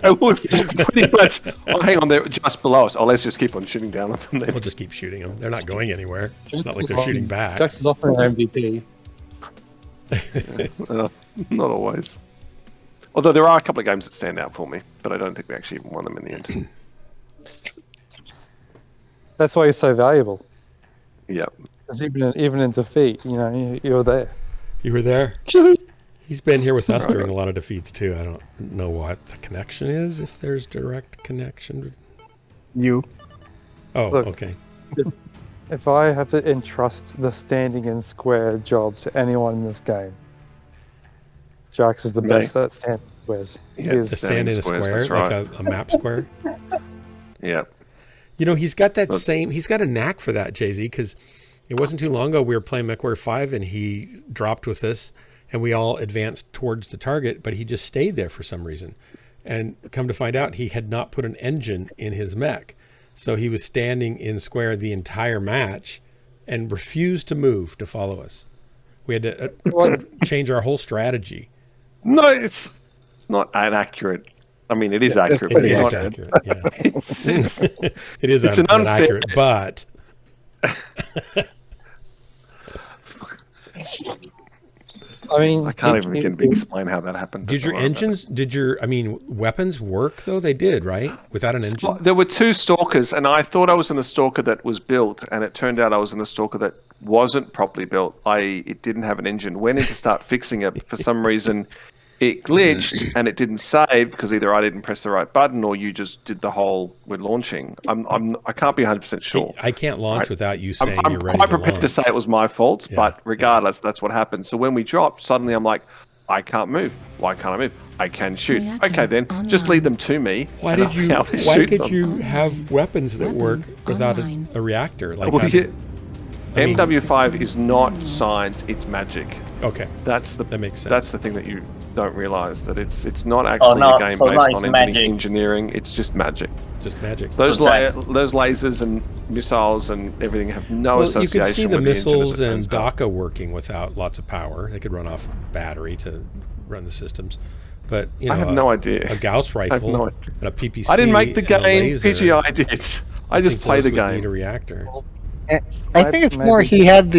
it was pretty much. Oh, hang on, they're just below us. Oh, let's just keep on shooting down at them. Then. We'll just keep shooting them. They're not going anywhere. It's not like they're shooting back. Jackson's often an MVP. Not always. Although there are a couple of games that stand out for me, but I don't think we actually won them in the end. That's why he's so valuable. Yeah. Because even in defeat, you're there. You were there. He's been here with us during a lot of defeats too. I don't know what the connection is, if there's direct connection. You. Oh, Look, okay. If I have to entrust the standing in square job to anyone in this game, Jax is the best at standing squares. Yeah, To stand in a square, that's like right. a map square. Yeah. He's got he's got a knack for that, Jay-Z, because it wasn't too long ago we were playing Mechwarrior 5 and he dropped with us and we all advanced towards the target, but he just stayed there for some reason. And come to find out, he had not put an engine in his mech. So he was standing in square the entire match and refused to move to follow us. We had to change our whole strategy. No, it's not inaccurate. I mean, it is accurate. But It it's is not accurate, yeah. It is an unfair. Accurate, but... I mean, I can't even begin to explain how that happened. Did your engines, weapons work though? They did, right? Without an engine? There were two stalkers, and I thought I was in the stalker that was built, and it turned out I was in the stalker that wasn't properly built, i.e. it didn't have an engine. Went in to start fixing it. For some reason, it glitched, and it didn't save, because either I didn't press the right button, or you just did the whole, we're launching. I can't be 100% sure. I can't launch without you saying I'm you're ready quite to prepared launch. to say it was my fault, but regardless, that's what happened. So when we dropped, suddenly I'm like, I can't move. Why can't I move? I can shoot. Reactor Okay, then just lead them to me. Why and did I'll you? be able to Why shoot could them. you have weapons that work Weapons without online. a reactor? Like Well, I mean- MW5 is not science; it's magic. Okay, that makes sense. That's the thing that you don't realize, that it's not actually no, a game so now based it's on magic. engineering. It's just magic. just magic. Those So that- those lasers and missiles and everything have no Well, you association could see the with the engine, missiles as it and turns out. DACA working without lots of power. They could run off battery to run the systems. But I have no idea. A Gauss I have rifle no idea. and a PPC. I didn't make the and a game. laser, PGI did. I just think play those the would Need a game. reactor. I think it's more Maybe. he had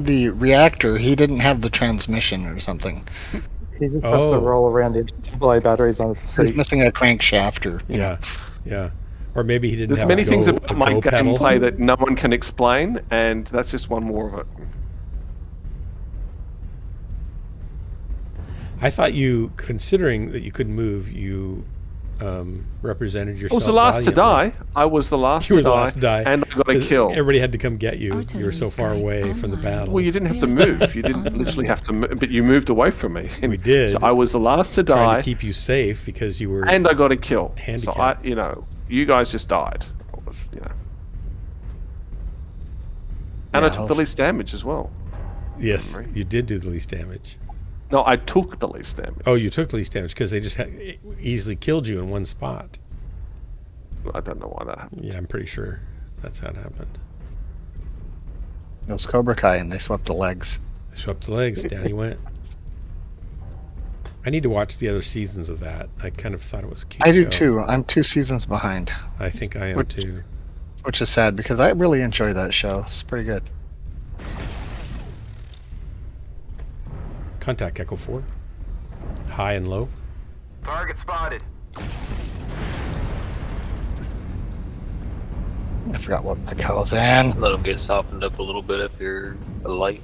the reactor. He didn't have the transmission or something. He just has to Oh. roll around the AAA batteries under the He's seat. missing a crankshaft or Yeah. Or maybe he didn't There's have many a things go, about a my go pedal. gameplay that no one can explain, and that's just one more of it. I thought you, considering that you couldn't move, you represented I yourself. was the last to valiantly. die. I was the last You to were the die, last to die. and I got a 'Cause kill. Everybody had to come get you. You were Artillery so far strike away from the online. battle. Well, you didn't have to move. You didn't literally have to move, but you moved away from me. We did. So I was the last to trying die, to keep you safe because you were. and I got a kill. Handicapped. So you guys just died. And I Yeah, took the least damage as well. Yes, memory. you did do the least damage. No, I took the least damage. Oh, you took the least damage because they just easily killed you in one spot. I don't know why that happened. Yeah, I'm pretty sure that's how it happened. it was Cobra Kai, and they swept the legs. Swept the legs, down he went. I need to watch the other seasons of that. I kind of thought it was a cute I do show. too. I'm 2 seasons behind, I think I am Which- too. which is sad because I really enjoy that show. It's pretty good. Contact Echo 4. High and low. Target spotted. I forgot what my was in. Let them get softened up a little bit if you're light.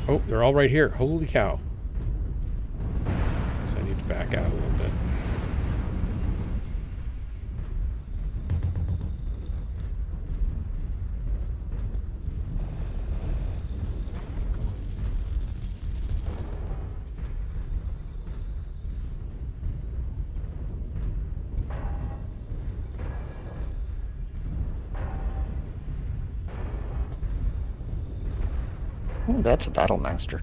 Oh, they're all right here. Holy cow. So I need to back out a little bit. Ooh, that's a battle master.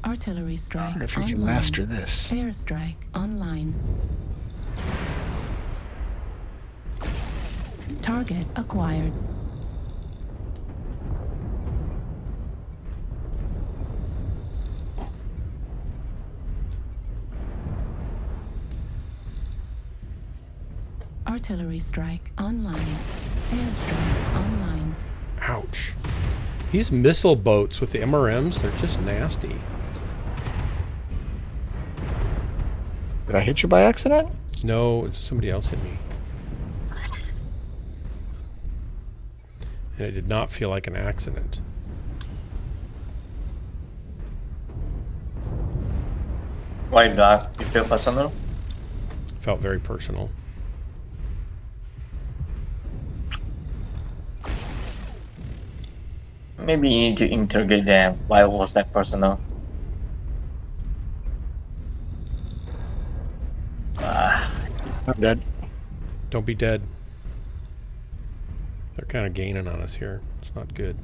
Artillery I strike wonder if you online. can master this. Airstrike online. Target acquired. Artillery strike online. Airstrike online. Ouch. These missile boats with the MRMs, they're just nasty. Did I hit you by accident? No, somebody else hit me. And it did not feel like an accident. Why not? You feel personal? Felt very personal. Maybe you need to interrogate them. Why was that personal? I'm dead. Don't be dead. They're kind of gaining on us here. It's not good.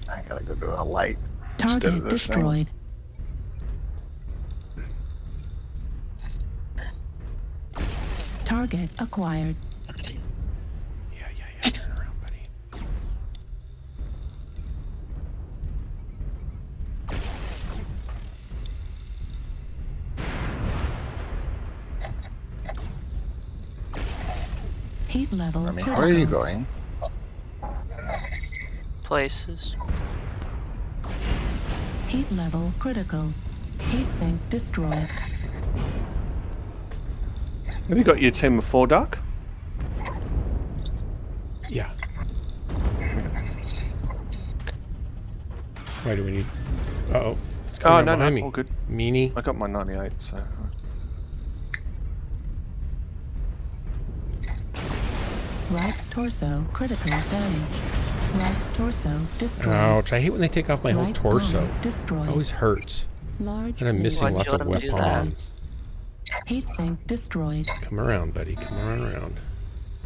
I gotta go to a light. Target destroyed. Target acquired. Yeah. Turn around, buddy. Heat level critical. Where are you going? Places. Heat level critical. Heat sink destroyed. Have you got your team of 4, Duck? Yeah. Why do we need... Uh-oh. It's coming Oh, right no, behind me. all good. Meanie. I got my 98, so... Right torso critical damage. Right torso destroyed. Ouch. I hate when they take off my whole Right torso. arm destroyed. It always hurts. Large And I'm missing Why'd lots you of let 'em do that? weapons. heat sink destroyed. Come around, buddy. Come around.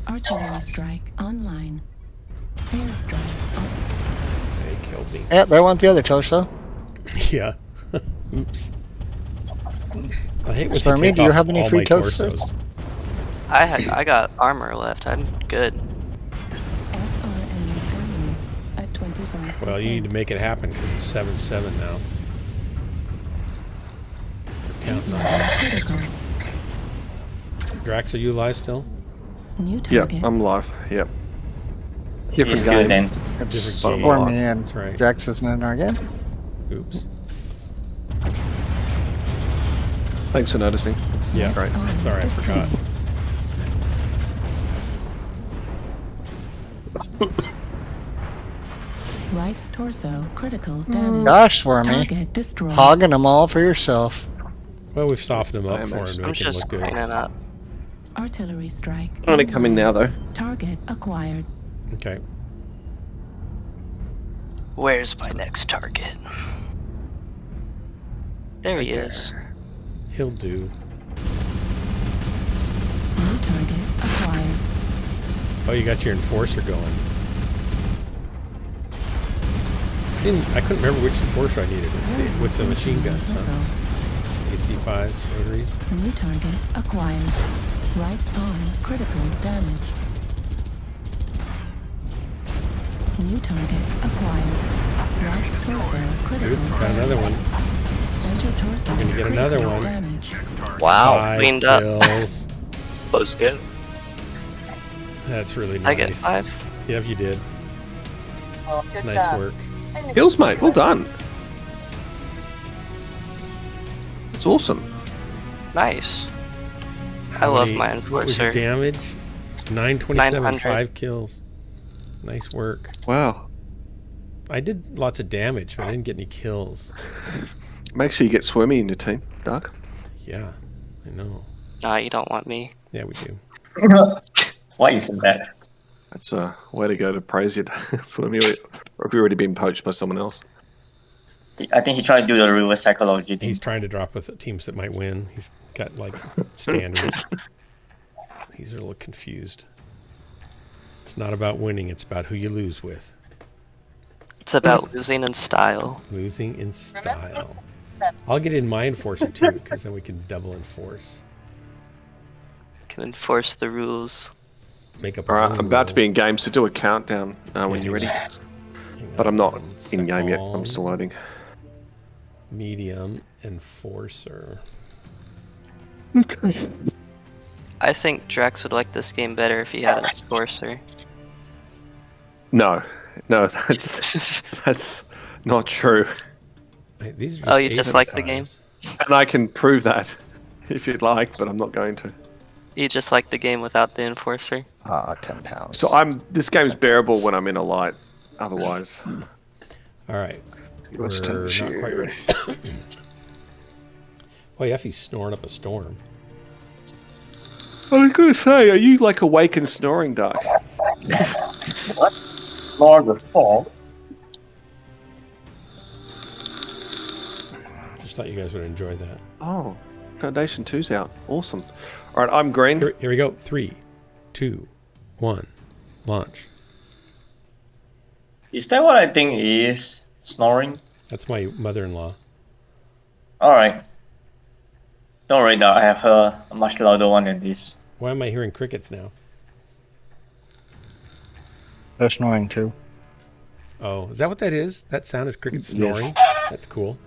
Artillery strike online. Airstrike on. They killed me. Yeah, they want the other torso. Yeah. Oops. I hate when For they me, take do you off have any all free my torsos? torsos. I got armor left. I'm good. SRM ammo at 25%. Well, you need to make it happen because it's 7-7 now. We're counting on it. Critical. Drax, are you alive still? New Yeah, target. I'm live. Yep. Different He's game. good then. It's Different game. for me and That's right. Jax isn't in our game. Oops. Thanks for noticing. It's Yeah. great. Sorry, I forgot. Right torso critical damage. Gosh, Wormy. Target destroyed. Hogging them all for yourself. Well, we've softened them up for him to I'm make him just look good. cleaning up. Artillery strike. Only coming now, though. Target acquired. Okay. Where's my next target? There he is. He'll do. New target acquired. Oh, you got your enforcer going. I couldn't remember which enforcer I needed. It's the, with the machine guns, huh? AC-5s, rotaries. New target acquired. Right arm critical damage. New target acquired. Right torso critical Oop, got another one. Center torso We're gonna get another critical one. damage. Wow, 5 cleaned up. kills. Close game. That's really nice. I get 5. Yep, you did. Good Nice job. work. Kills, mate. Well done. It's awesome. Nice. I How love many- my What was your enforcer. damage? 927, 900. 5 kills. Nice work. Wow. I did lots of damage, but I didn't get any kills. Make sure you get Swimmy in your team, Duck. Yeah, I know. Nah, you don't want me. Yeah, we do. Why you said that? That's a way to go to praise you, Swimmy. Or have you already been poached by someone else? I think he tried to do the reverse psychology thing. He's trying to drop with teams that might win. He's got like standards. He's a little confused. It's not about winning, it's about who you lose with. It's about losing in style. Losing in style. I'll get in my enforcer too, because then we can double enforce. Can enforce the rules. Make up. All right, I'm about to be in game, so do a countdown when you're ready. But I'm not in game yet. I'm still loading. Medium enforcer. Okay. I think Drax would like this game better if he had an enforcer. No, that's not true. Hey, these are Oh, you just like the game? And I can prove that if you'd like, but I'm not going to. You just like the game without the enforcer? 10 pounds. So this game's bearable when I'm in a light. Otherwise. All right. We're not quite ready. Boy, Effie's snoring up a storm. I was gonna say, are you like awake and snoring, Doc? What? Snore the fall? Just thought you guys would enjoy that. Oh, Foundation 2's out. Awesome. All right, I'm green. Here we go. 3, 2, 1, launch. Is that what I think he is? Snoring? That's my mother-in-law. Alright. Don't worry though, I have a much louder one than this. Why am I hearing crickets now? They're snoring too. Oh, is that what that is? That sound is crickets snoring? That's cool.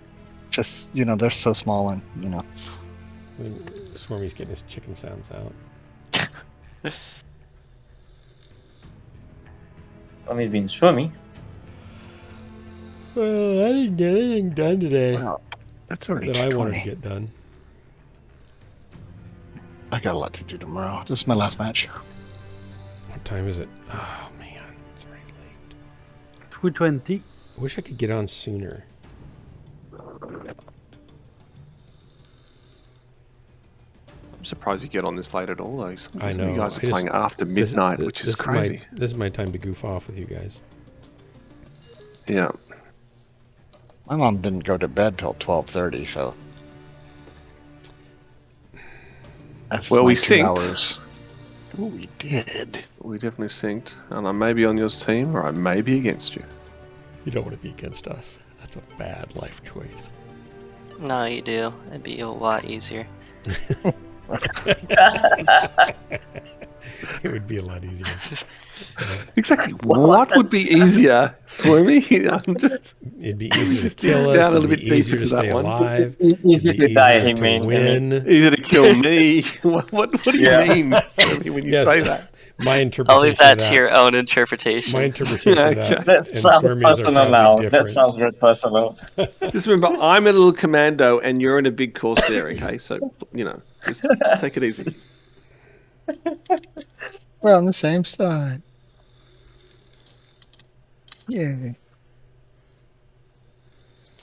Just, they're so small and, Swarmy's getting his chicken sounds out. Swarmy's been swimming. Well, I didn't get anything done today. Wow, that's already that I wanted 20. to get done. I got a lot to do tomorrow. This is my last match. What time is it? Oh man, it's already late. 2:20. I wish I could get on sooner. I'm surprised you get on this late at all, though. I know. You guys are playing after midnight, which is crazy. This is my time to goof off with you guys. Yeah. My mom didn't go to bed till 12:30, so that's well, my we 2 synced. hours. Oh, we did. We definitely synced, and I may be on your team, or I may be against you. You don't want to be against us. That's a bad life choice. No, you do. It'd be a lot easier. It would be a lot easier. Exactly. What would be easier, Swimmy? It'd be easier to kill us. Down a little It'd bit be deeper easier to to that stay one. alive. Easy It'd be to die, easier he to mean. win. Easier to kill me. What do you mean, Swimmy, when you say that? My interpretation. I'll leave that to your own interpretation. My interpretation of that. That and sounds Squirmies are personal probably now. different. That sounds very personal. Just remember, I'm a little commando, and you're in a big Corsair, okay? So, just take it easy. We're on the same side. Yay.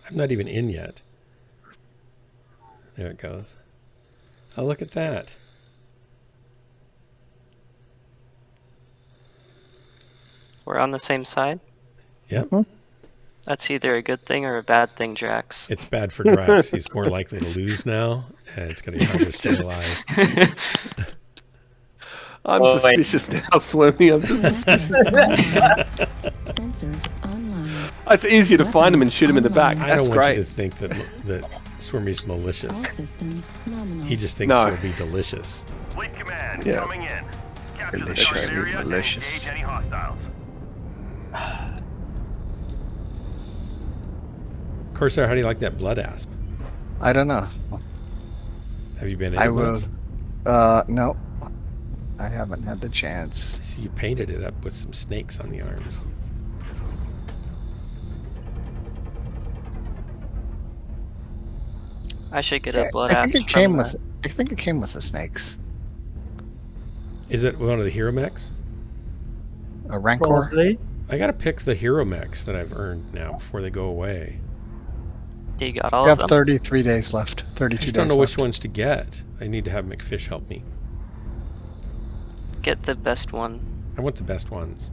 I'm not even in yet. There it goes. Oh, look at that. We're on the same side? Yep. That's either a good thing or a bad thing, Drax. It's bad for Drax. He's more likely to lose now, and it's going to be harder to stay alive. I'm suspicious now, Swimmy. I'm just suspicious. Sensors online. It's easier to find him and shoot him in the back. I That's don't want great. you to think that Swirmy's All malicious. systems nominal. He just thinks No. he'll be delicious. Fleet command Yeah. coming in. Capture the Delicious. target area and Delicious. engage any hostiles. Corsair, how do you like that blood asp? I don't know. Have you been in I it will. much? No. I haven't had the chance. I see you painted it up with some snakes on the arms. I should get a blood I think apps it came from with. I think it came with the snakes. Is it one of the hero mechs? A Rancor. Probably. I gotta pick the hero mechs that I've earned now before they go away. You got all You of have them? 33 days left. 32 I just days don't know left. which ones to get. I need to have McFish help me. Get the best one. I want the best ones.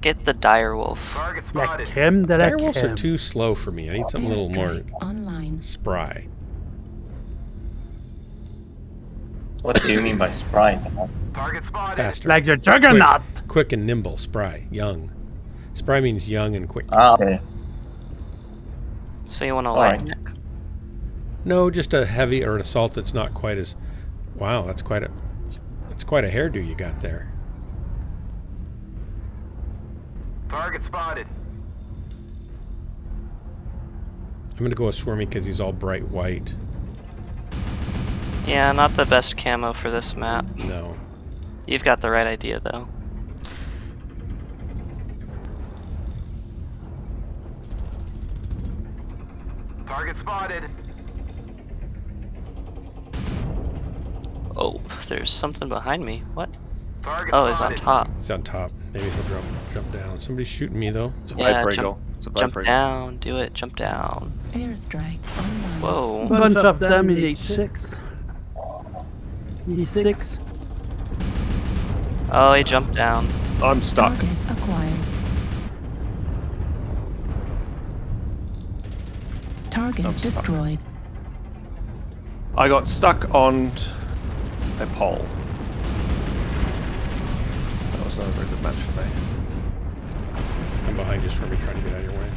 Get the direwolf. Target La spotted. crème de la Direwolves are crème. too slow for me. I need something a little more Airstrike online. spry. What do you mean by sprite? Target spotted. Faster. Like the juggernaut. Quick and nimble. Spry. Young. Spry means young and quick. Ah, okay. So you want to Alright. lighten it? No, just a heavy or an assault that's not quite as. Wow, that's quite a hairdo you got there. Target spotted. I'm gonna go with Swarmy because he's all bright white. Yeah, not the best camo for this map. No. You've got the right idea though. Target spotted. Oh, there's something behind me. What? Target Oh, he's on spotted. top. He's on top. Maybe he'll jump down. Somebody's shooting me though. It's a Yeah, Viper jump- Eagle. It's a Jump Viper Eagle. down, do it, jump down. Airstrike online. Whoa. Bunch of them in H6. E6. Oh, he jumped down. I'm stuck. Target acquired. Target I'm stuck. destroyed. I got stuck on a pole. That was not a very good match for me. I'm behind you, Swarmy, trying to get out of your way.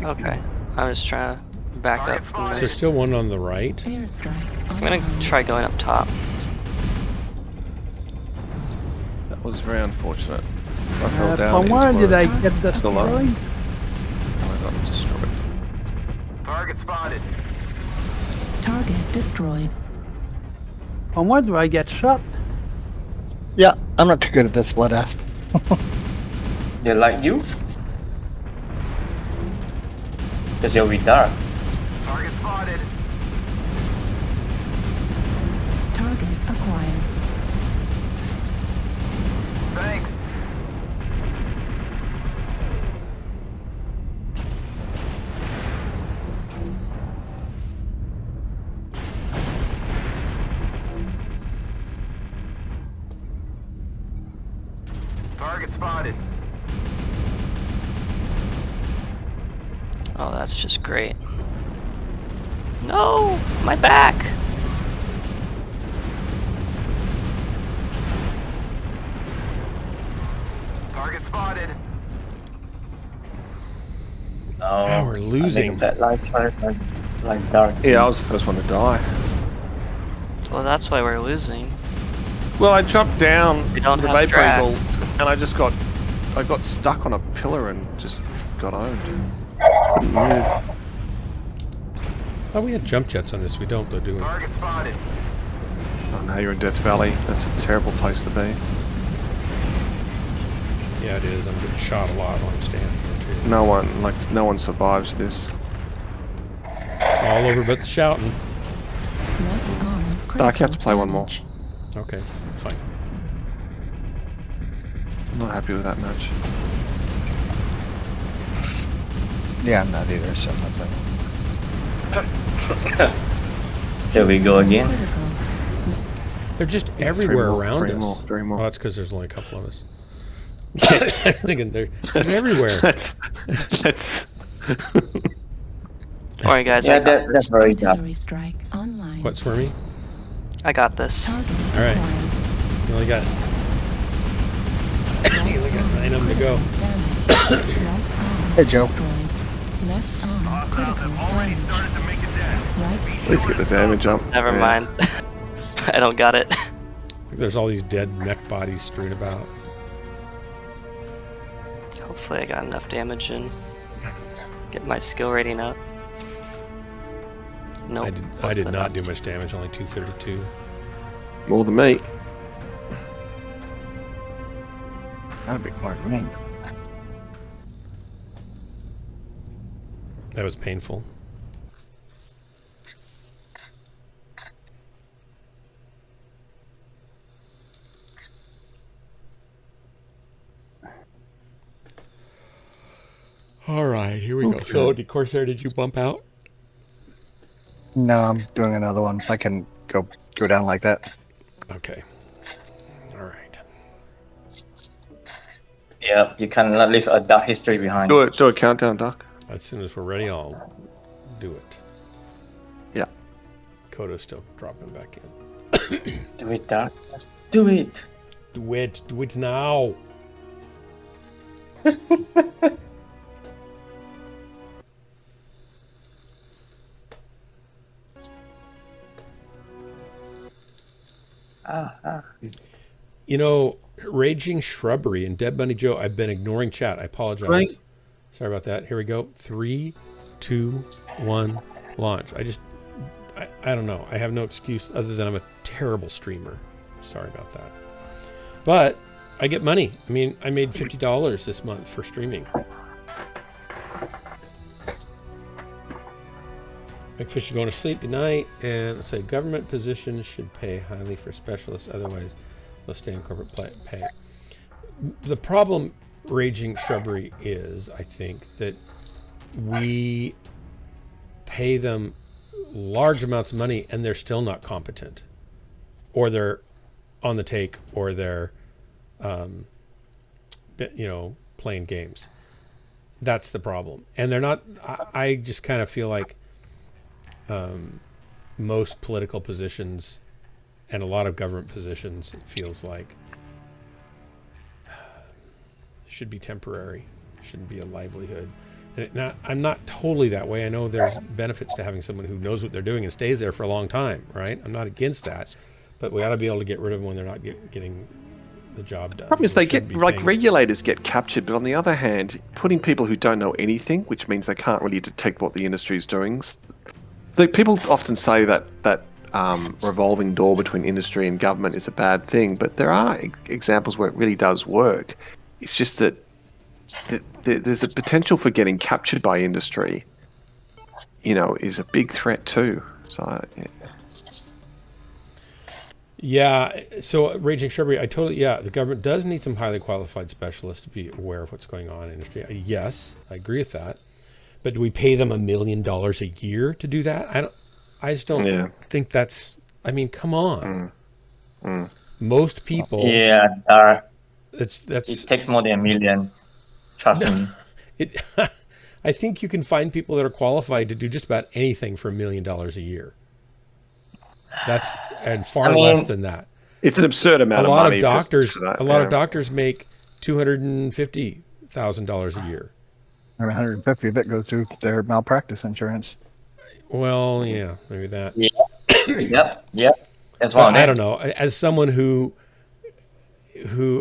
So. Okay. I'm just trying to back up from There's this. still one on the right. Airstrike I'm online. gonna try going up top. That was very unfortunate. I fell down. From where into did a- I get Still alive. destroyed? I got destroyed. Target spotted. Target destroyed. From where do I get shot? Yeah, I'm not too good at this, Blood Asp. They like you? Because you'll be dark. Target spotted. Target acquired. Thanks. Target spotted. Oh, that's just great. No! My back! Target spotted. No. Wow, we're losing. That light fire like dark. Yeah, I was the first one to die. Well, that's why we're losing. Well, I jumped down We don't the have Vapor Eagle, Drax. and I got stuck on a pillar and just got owned. Couldn't move. Oh, we had jump jets on this. We don't, though, do we? Target spotted. Oh, now you're in Death Valley. That's a terrible place to be. Yeah, it is. I'm getting shot a lot while I'm standing here, too. No one survives this. All over but the shouting. Left arm Dark, you have to critical play one more. damage. Okay, fine. I'm not happy with that match. Yeah, I'm not either, so I'm not playing. Here we go again. Critical. They're just Yeah, everywhere three more, around three us. more, three more. Oh, that's because there's only a couple of us. Yes. I'm thinking they're everywhere. That's. Don't worry, guys. Yeah, I got that's very tough. Artillery strike online. What's for me? I got this. Target All right. acquired. You only got 9 of them to go. Damage. Left arm Hey, Joe. destroyed. Left arm Hostiles critical have already damage. started to make a dent. Right. Let's get the damage up. Never Yeah. mind. I don't got it. There's all these dead mech bodies strewn about. Hopefully I got enough damage in. Get my skill rating up. Nope. I did not do much damage, only 232. More than me. That'd be more than me. That was painful. All right, here we go. So, Corsair, did you bump out? No, I'm doing another one. If I can go down like that. Okay. All right. Yeah, you cannot leave a dark history behind. Do a countdown, Doc. As soon as we're ready, I'll do it. Yeah. Coda's still dropping back in. Do it, Dark. Let's do it. Do it. Do it now. You know, Raging Shrubbery and Dead Bunny Joe, I've been ignoring chat. I apologize. Right. Sorry about that. Here we go. 3, 2, 1, launch. I don't know. I have no excuse other than I'm a terrible streamer. Sorry about that. But I get money. I mean, I made $50 this month for streaming. McFish is going to sleep. Good night. And let's say government positions should pay highly for specialists. Otherwise, they'll stay in corporate pay. The problem, Raging Shrubbery, is, I think, that we pay them large amounts of money and they're still not competent. Or they're on the take, or they're, playing games. That's the problem. And they're not, I just kind of feel like most political positions and a lot of government positions, it feels like, should be temporary. Shouldn't be a livelihood. And I'm not totally that way. I know there's benefits to having someone who knows what they're doing and stays there for a long time, right? I'm not against that. But we ought to be able to get rid of them when they're not getting the job done. The problem is they get, like, regulators get captured, but on the other hand, putting people who don't know anything, which means they can't really detect what the industry is doing. People often say that revolving door between industry and government is a bad thing, but there are examples where it really does work. It's just that there's a potential for getting captured by industry, is a big threat too. So, yeah. Yeah, so Raging Shrubbery, the government does need some highly qualified specialists to be aware of what's going on in industry. Yes, I agree with that. But do we pay them $1 million a year to do that? I just don't think that's, come on. Most people. Yeah, it takes more than $1 million. Trust me. I think you can find people that are qualified to do just about anything for $1 million a year. And far less than that. It's an absurd amount of money. A lot of doctors make $250,000 a year. Or 150 of it goes to their malpractice insurance. Well, yeah, maybe that. Yeah. Yep. That's why I don't know. As someone who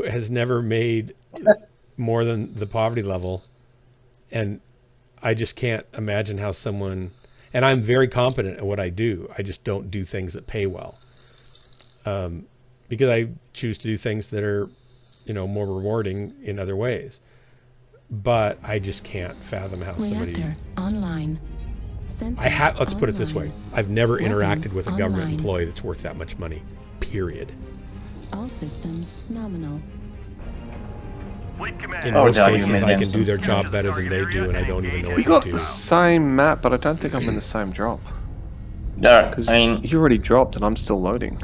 has never made more than the poverty level, and I just can't imagine how someone. And I'm very competent at what I do. I just don't do things that pay well, because I choose to do things that are, more rewarding in other ways. But I just can't fathom how somebody. Online. Let's put it this way: I've never interacted with a government employee that's worth that much money. Period. All systems nominal. In most cases, I can do their job better than they do, and I don't even know what they do. We got the same map, but I don't think I'm in the same drop. Because you already dropped, and I'm still loading.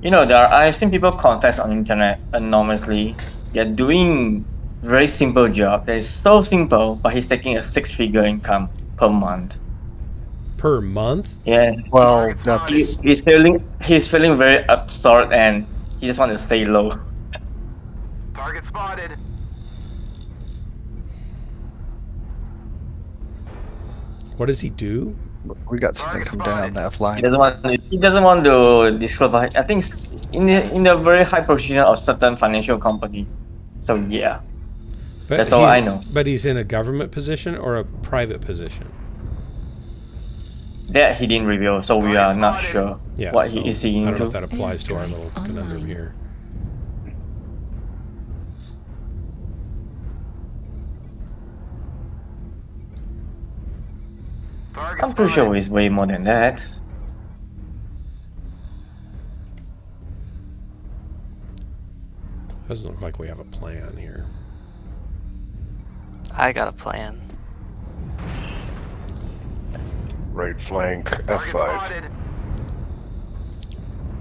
I've seen people confess on internet anonymously. They're doing very simple job that is so simple, but he's taking a 6-figure income per month. Per month? Yeah. Well, that's he's feeling very absorbed, and he just wants to stay low. Target spotted. What does he do? We got something from down the F line. He doesn't want to disclose. I think in a very high position of certain financial company. So yeah, that's all I know. But he's in a government position or a private position? That he didn't reveal, so we are not sure what he is into. I don't know if that applies to our little conundrum here. I'm pretty sure it's way more than that. Doesn't look like we have a plan here. I got a plan. Right flank, F5.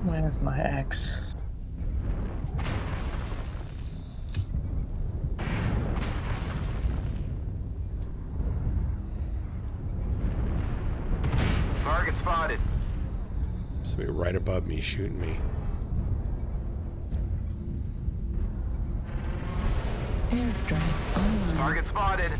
Where's my axe? Target spotted. So we're right right above me shooting me. Airstrike online. Target spotted.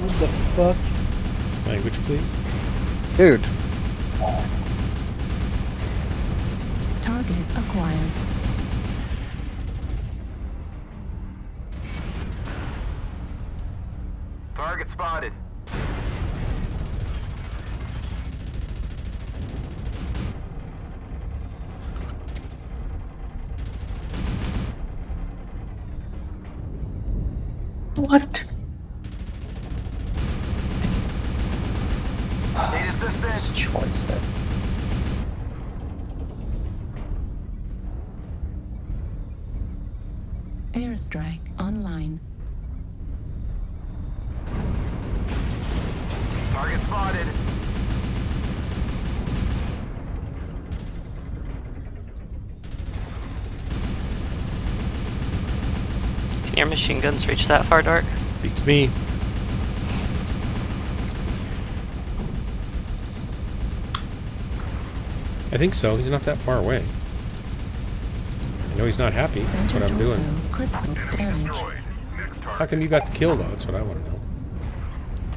What the fuck? Language, please. Dude. Target acquired. Target spotted. What? Need assistance. Choice, man. Airstrike online. Target spotted. Can your machine guns reach that far, Dark? Beats me. I think so. He's not that far away. I know he's not happy. That's what I'm doing. How come you got the kill, though? That's what I want to know.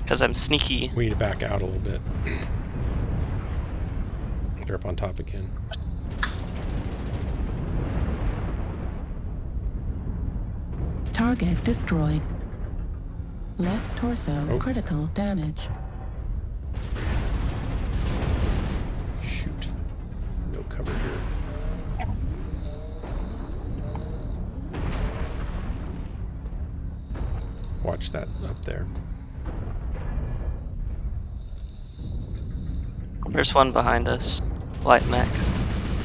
Because I'm sneaky. We need to back out a little bit. They're up on top again. Target destroyed. Left torso critical damage. Shoot. No cover here. Watch that up there. There's one behind us. Light mech.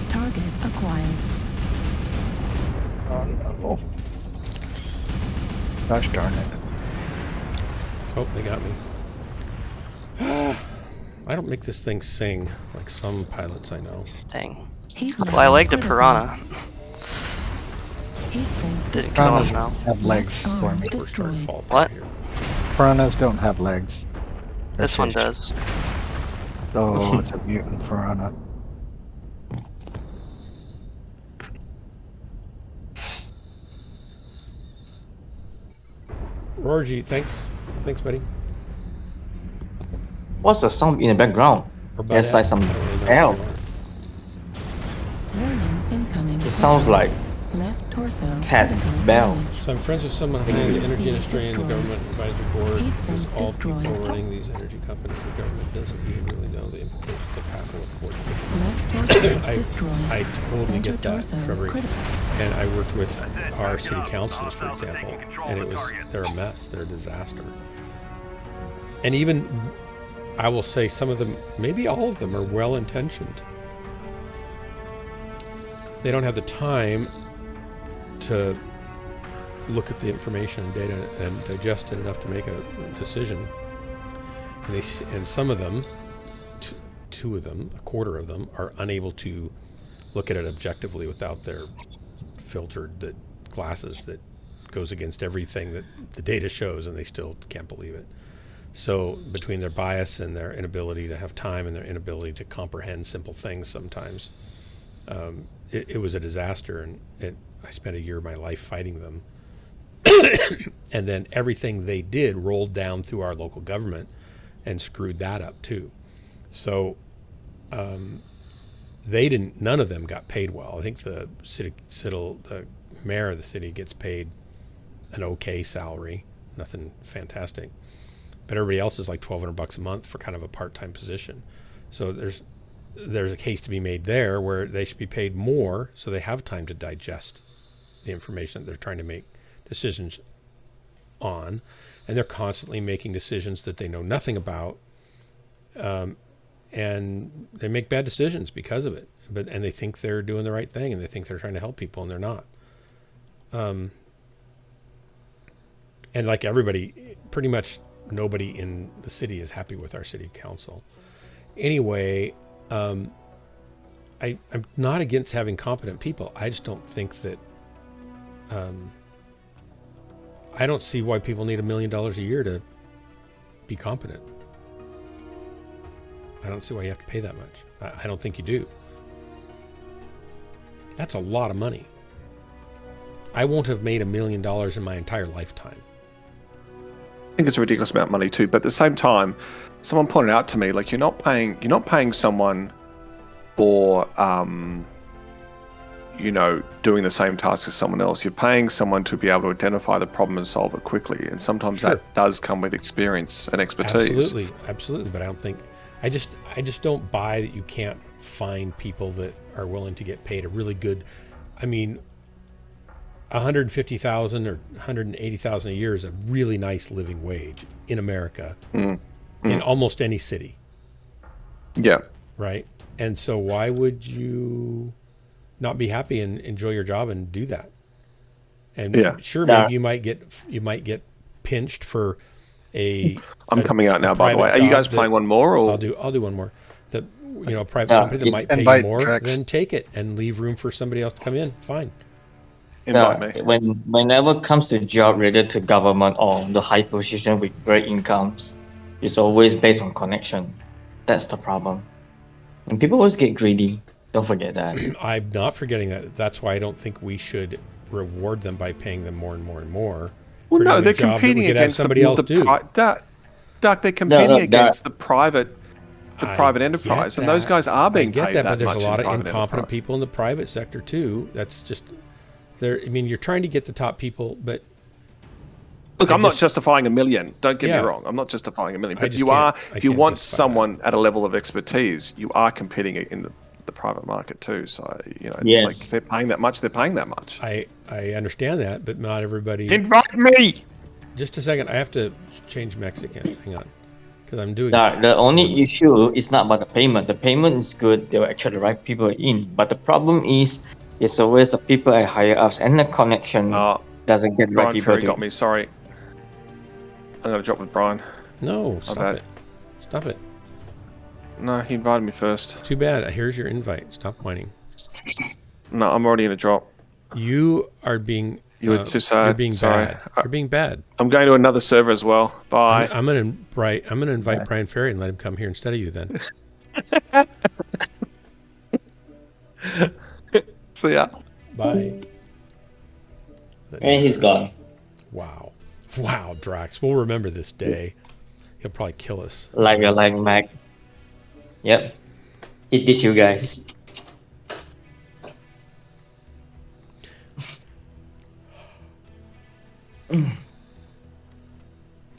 Target acquired. Oh. Gosh darn it. Oh, they got me. I don't make this thing sing like some pilots I know. Dang. Well, I legged a piranha. Didn't kill him though. Have legs for me. What? Piranhas don't have legs. This one does. Oh, it's a mutant piranha. Rorgy, thanks. Thanks, buddy. What's the sound in the background? It's like some hell. Warning incoming. It sounds like left torso cat's bell. So I'm friends with someone in the energy industry and the government advisory board. There's all people running these energy companies. The government doesn't even really know the implications of half of what the board I totally get that, Trevor. And I worked with our city council, for example, and they're a mess. They're a disaster. And even, I will say some of them, maybe all of them, are well-intentioned. They don't have the time to look at the information and data and digest it enough to make a decision. And some of them, two of them, a quarter of them, are unable to look at it objectively without their filtered glasses that goes against everything that the data shows, and they still can't believe it. So between their bias and their inability to have time and their inability to comprehend simple things sometimes, it was a disaster, and I spent a year of my life fighting them. And then everything they did rolled down through our local government and screwed that up too. So none of them got paid well. I think the mayor of the city gets paid an okay salary, nothing fantastic. But everybody else is like $1,200 a month for kind of a part-time position. So there's a case to be made there where they should be paid more so they have time to digest the information that they're trying to make decisions on. And they're constantly making decisions that they know nothing about. And they make bad decisions because of it. And they think they're doing the right thing, and they think they're trying to help people, and they're not. And like everybody, pretty much nobody in the city is happy with our city council. Anyway, I'm not against having competent people. I just don't think that. I don't see why people need $1 million a year to be competent. I don't see why you have to pay that much. I don't think you do. That's a lot of money. I won't have made $1 million in my entire lifetime. I think it's a ridiculous amount of money too, but at the same time, someone pointed out to me, like, you're not paying someone for doing the same task as someone else. You're paying someone to be able to identify the problem and solve it quickly, and sometimes that does come with experience and expertise. Absolutely, but I just don't buy that you can't find people that are willing to get paid a really good, I mean, $150,000 or $180,000 a year is a really nice living wage in America, in almost any city. Yeah. Right. And so why would you not be happy and enjoy your job and do that? And sure, maybe you might get pinched for I'm coming out now, by the way. Are you guys playing one more? Or? I'll do one more. A private company that might pay you more, then take it and leave room for somebody else to come in. Fine. Invite me. Whenever it comes to job related to government or the high position with great incomes, it's always based on connection. That's the problem. And people always get greedy. Don't forget that. I'm not forgetting that. That's why I don't think we should reward them by paying them more and more and more. Well, no, they're competing against somebody else do. Duck, they're competing against the private enterprise, and those guys are being paid that much. But there's a lot of incompetent people in the private sector too. That's just there. I mean, you're trying to get the top people, but look, I'm not justifying $1 million. Don't get me wrong. I'm not justifying $1 million, but you are. If you want someone at a level of expertise, you are competing in the private market too. So like if they're paying that much, they're paying that much. I understand that, but not everybody. Invite me. Just a second. I have to change Mechs again. Hang on. I'm doing the only issue is not about the payment. The payment is good. They will actually write people in. But the problem is, it's always the people at higher ups and the connection doesn't get right people. Brian got me. Sorry. I'm gonna drop with Brian. No, stop it. Stop it. No, he invited me first. Too bad. Here's your invite. Stop whining. No, I'm already in a drop. You are being. You were too sad. You're being bad. You're being bad. I'm going to another server as well. Bye. I'm gonna invite Brian Ferry and let him come here instead of you then. See ya. Bye. And he's gone. Wow, Drax. We'll remember this day. He'll probably kill us. Like Mac. Yep. He teach you guys.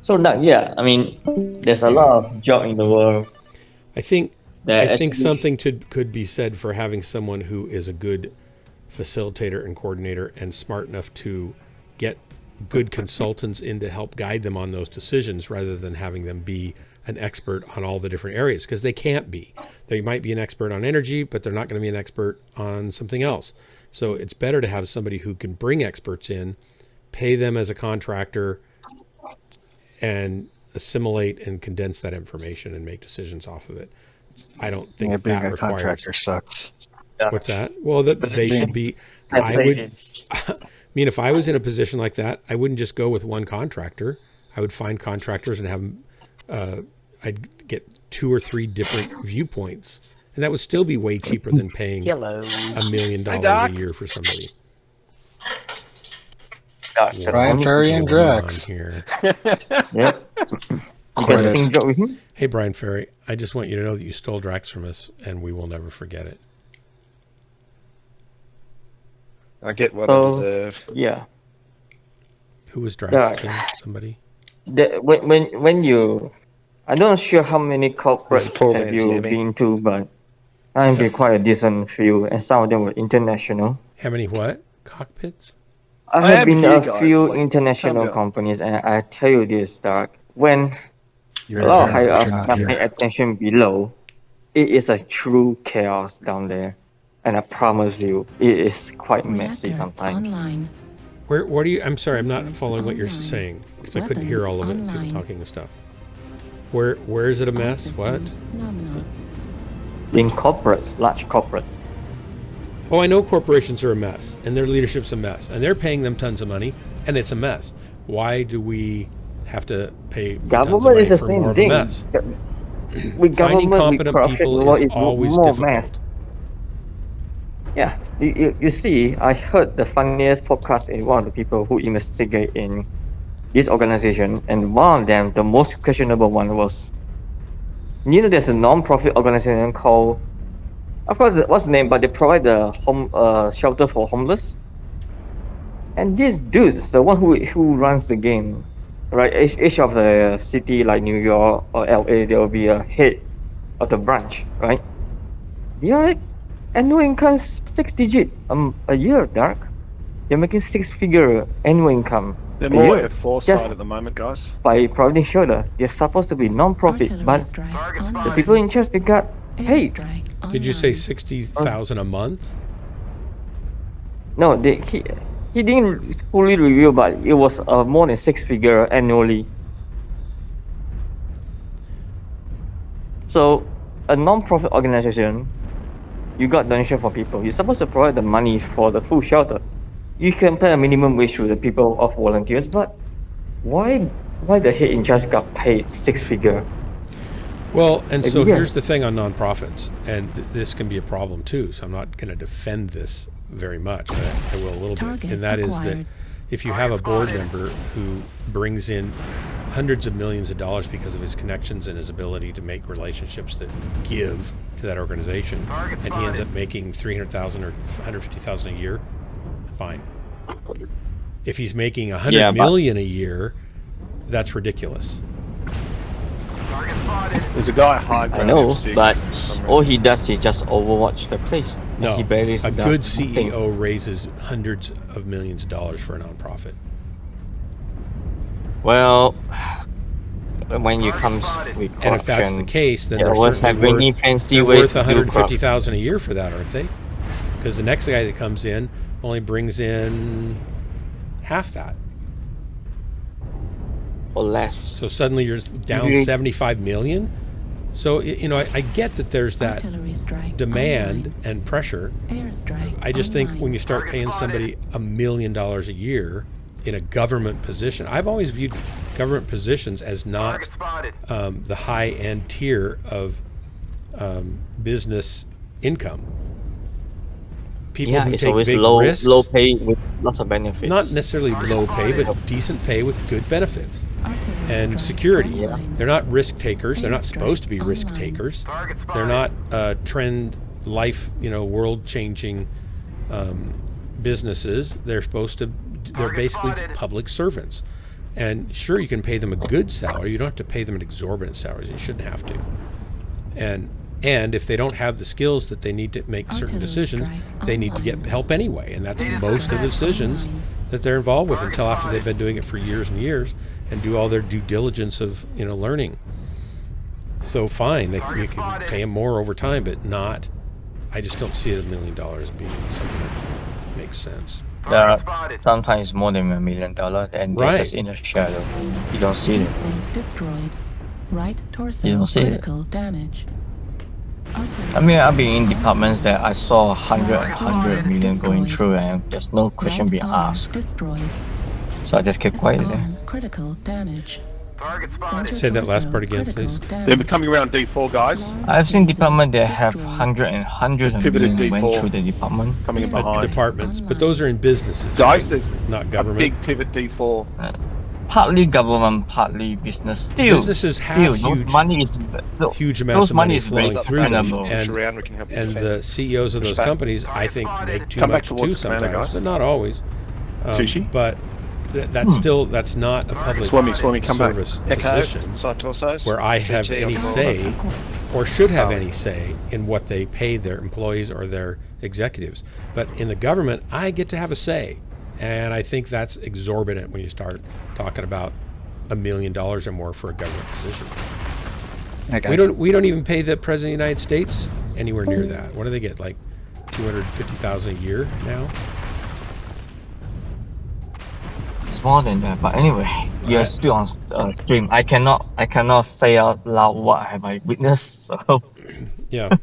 So I mean, there's a lot of job in the world. I think something could be said for having someone who is a good facilitator and coordinator and smart enough to get good consultants in to help guide them on those decisions, rather than having them be an expert on all the different areas, because they can't be. They might be an expert on energy, but they're not going to be an expert on something else. So it's better to have somebody who can bring experts in, pay them as a contractor, and assimilate and condense that information and make decisions off of it. I don't think that requires. Contractor sucks. What's that? Well, they should be. I mean, if I was in a position like that, I wouldn't just go with one contractor. I would find contractors and have them. I'd get 2 or 3 different viewpoints, and that would still be way cheaper than paying $1 million a year for somebody. Brian Ferry and Drax. Yep. Hey, Brian Ferry, I just want you to know that you stole Drax from us, and we will never forget it. I get what I deserve. Yeah. Who was Drax again? Somebody? When you... I'm not sure how many corporates have you been to, but I've been quite a decent few, and some of them were international. How many what? Cockpits? I have been a few international companies, and I tell you this, Doc, when a lot of higher ups not paying attention below, it is a true chaos down there. And I promise you, it is quite messy sometimes. Online. What do you? I'm sorry, I'm not Sensors following what you're online. saying because I couldn't hear all of it. Weapons People online. talking and stuff. Where is it a All mess? What? systems nominal. In corporates, large corporates. Oh, I know corporations are a mess, and their leadership's a mess, and they're paying them tons of money, and it's a mess. Why do we have to pay tons of Government money is the for same more of a thing. mess? With Finding government, with competent corruption, people is it's always more difficult. mess. Yeah, you see, I heard the funniest podcast in one of the people who investigate in this organization, and one of them, the most questionable one was, there's a non-profit organization called, of course, what's the name? But they provide the shelter for homeless. And this dude's the one who runs the game, right? Each of the city like New York or LA, there will be a head of the branch, right? Yeah, annual income 6 digit a year, Dark. You're making 6-figure annual income. They're a more year, Air Force just side at the moment, guys. by providing shelter. They're supposed to be non-profit, Artillery but strike Target online. the spotted. people in charge, they got paid. Airstrike Did you say online. 60,000 a month? No, he didn't fully reveal, but it was more than 6-figure annually. So, a non-profit organization, you got donation for people. You're supposed to provide the money for the food shelter. You can pay a minimum wage to the people of volunteers, but why the head in charge got paid 6-figure? Well, and so Yeah. here's the thing on nonprofits, and this can be a problem too. So I'm not going to defend this very much, but I will a little Target bit. And that is that acquired. if you have a board member who brings in hundreds of millions of dollars because of his connections and his ability to make relationships that give to that organization, Target and he ends spotted. up making 300,000 or 150,000 a year, fine. If he's making 100 million a year, that's ridiculous. Target spotted. There's a guy high I know, but all he does is just overwatch the place. No, He barely a does good nothing. CEO raises hundreds of millions of dollars for a nonprofit. Well, when you come with corruption, And if that's the case, then they they're always have certainly many worth, fancy they're ways worth to do 150,000 a year for that, aren't they? Because the next guy that comes in only brings in half that. or less. So suddenly you're down Usually- 75 million. So I get that there's that Artillery strike demand online. and pressure. Airstrike I just think online. when you start paying somebody $1 million a year in a government position, I've always viewed government positions as not Target spotted. the high-end tier of business income. People Yeah, who it's take always big low risks, pay with lots of benefits. not necessarily low pay, but decent pay with good benefits Artillery and strike security. online. They're not risk takers. They're not Airstrike supposed to be risk online. takers. Target They're spotted. not trend life, world-changing businesses. They're supposed to. They're Target basically spotted. public servants. And sure, you can pay them a good salary. You don't have to pay them an exorbitant salary. You shouldn't have to. And if they don't have the skills that they need to make certain Artillery decisions, strike they need to get online. help anyway. And that's Data most of the center decisions online. that they're involved with Target until after they've spotted. been doing it for years and years and do all their due diligence of learning. So fine, you Target can spotted. pay them more over time, but not. I just don't see $1 million being something that makes sense. Target spotted. Sometimes more than $1 million, and they're Right. just in the shadow. You don't see them. Instinct destroyed. Right torso You don't see it. critical damage. Artillery I mean, I've been in strike departments that I saw 100 Right million going destroyed. through, and there's no question right being arm asked. destroyed. So I just kept quiet Left there. arm critical damage. Target Center spotted. Say that last torso part again, critical please. damage. They're coming around D4, guys. Large I've seen laser departments that have destroyed. hundreds of Pivoted million went D4. through the department. Coming in Yes. behind. Departments, but those are in businesses, Guys, there's not a government. big pivot D4. Partly government, partly business. Still, Businesses have those huge- money is Huge amounts those of money money is flowing very through them, sustainable. Around, we can help you and defend. the CEOs of those back. companies, I think, make too Come back much towards too the commander, sometimes, guys. but not always. Sushi? But that's still that's not a public Swimmy, come back. service Echo, position side torsos. where I have CT any on the say or should have any say in what they pay their employees or their executives. But in the government, I get to have a say, and I think that's exorbitant when you start talking about $1 million or more for a government position. Hey, guys. We don't even pay the president of the United States anywhere near that. What do they get? Like $250,000 a year now? more than that. But anyway, you're still on stream. I cannot say out loud what have I witnessed. So yeah.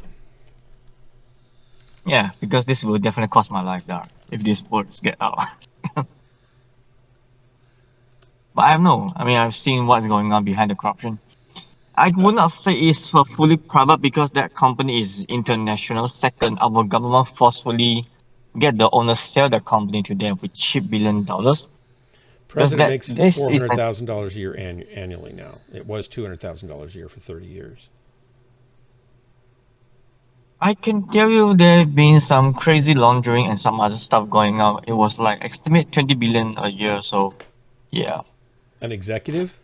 Yeah, because this will definitely cost my life, Dark, if these words get out. But I know. I mean, I've seen what's going on behind the corruption. I would not say it's for fully private because that company is international. Second, our government forcefully get the owners sell the company to them with cheap $1 billion. President makes $400,000 a year annually now. It was $200,000 a year for 30 years. I can tell you there been some crazy laundering and some other stuff going on. It was like estimate 20 billion a year. So, yeah. An executive?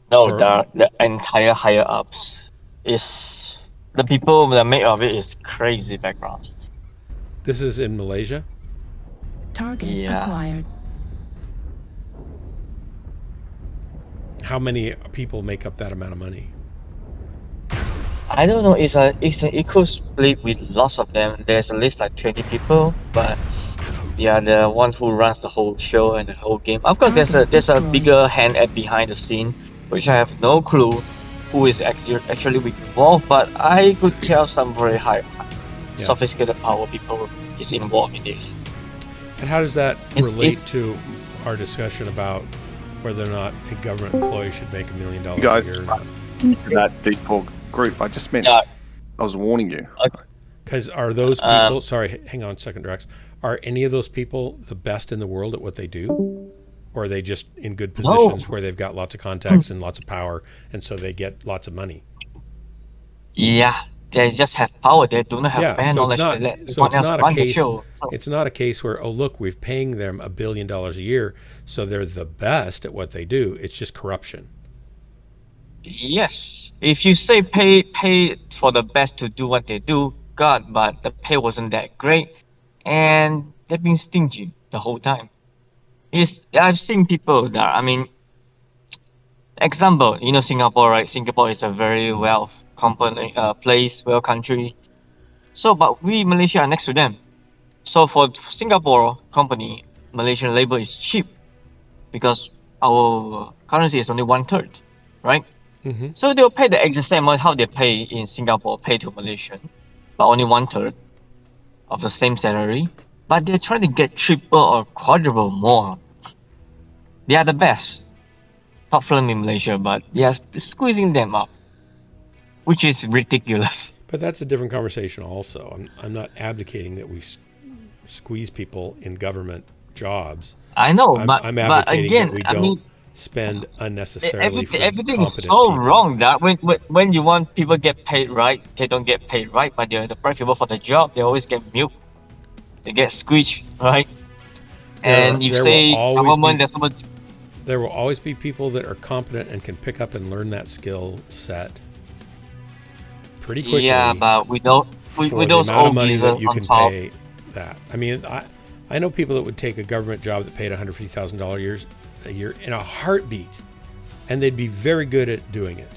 No, the entire higher ups is the people that make of it is crazy backgrounds. This is in Malaysia? Target acquired. How many people make up that amount of money? I don't know. It's an equal split with lots of them. There's at least like 20 people, but yeah, the one who runs the whole show and the whole game. Of course, there's a bigger hand at behind the scene, which I have no clue who is actually involved. But I could tell some very high, sophisticated power people is involved in this. And how does that relate to our discussion about whether or not a government employee should make $1 million a year? That deep group. I just meant I was warning you. Because are those people? Sorry, hang on a second, Drax. Are any of those people the best in the world at what they do, or are they just in good positions where they've got lots of contacts and lots of power, and so they get lots of money? Yeah, they just have power. They do not have bad knowledge. It's not a case where look, we're paying them $1 billion a year, so they're the best at what they do. It's just corruption. Yes, if you say pay for the best to do what they do, God, but the pay wasn't that great, and they've been stingy the whole time. I've seen people that, I mean, example, Singapore, right? Singapore is a very place, country. So, but we Malaysia are next to them. So for Singapore company, Malaysian labor is cheap because our currency is only 1/3, right? Mm-hmm. So they'll pay the exact same amount how they pay in Singapore, pay to Malaysian, but only 1/3 of the same salary. But they're trying to get triple or quadruple more. They are the best top firm in Malaysia, but they are squeezing them up, which is ridiculous. But that's a different conversation also. I'm not advocating that we squeeze people in government jobs. I know, I'm advocating that we don't spend unnecessarily. Everything is so wrong that when you want people get paid right, they don't get paid right, but they're the right people for the job, they always get milk. They get squeezed, right? And you say government, there's so much. There will always be people that are competent and can pick up and learn that skill set pretty quickly. Yeah, but we don't. We those amount of old money that you on can top. pay that. I mean, I know people that would take a government job that paid $150,000 a year in a heartbeat, and they'd be very good at doing it.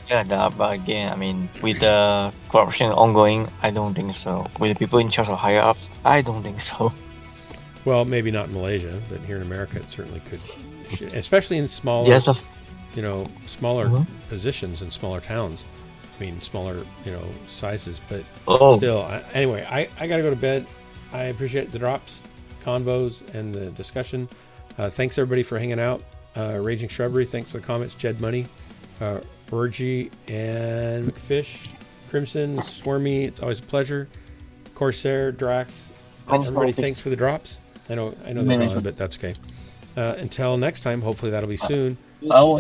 Yeah, but again, I mean, with the corruption ongoing, I don't think so. With the people in charge of higher ups, I don't think so. Well, maybe not in Malaysia, but here in America, it certainly could, especially in smaller, smaller positions in smaller towns. I mean, smaller, sizes, but still. Anyway, I got to go to bed. I appreciate the drops, convos, and the discussion. Thanks everybody for hanging out. Raging Shrubbery, thanks for the comments. Jed Money, Orgy, and McFish, Crimson, Swarmy. It's always a pleasure. Corsair, Drax, everybody. Thanks for the drops. I know they're gone, but that's okay. Until next time, hopefully that'll be soon. This will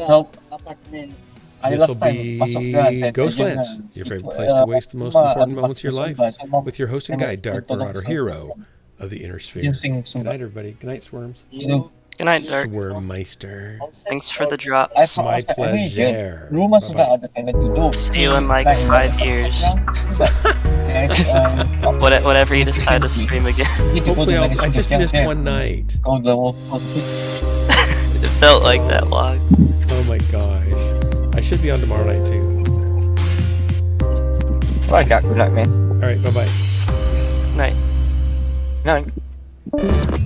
be Ghostlands, your favorite place to waste the most important moments of your life with your host and guide, Dark Marauder, hero of the Inner Sphere. Good night, everybody. Good night, Swarms. Good night, Dark. Swarmmeister. Thanks for the drops. My pleasure. See you in like 5 years. Whatever you decide to stream again. Hopefully I just missed one night. It felt like that long. Oh my gosh. I should be on tomorrow night too. Alright, good luck, man. Alright, bye-bye. Night. Night.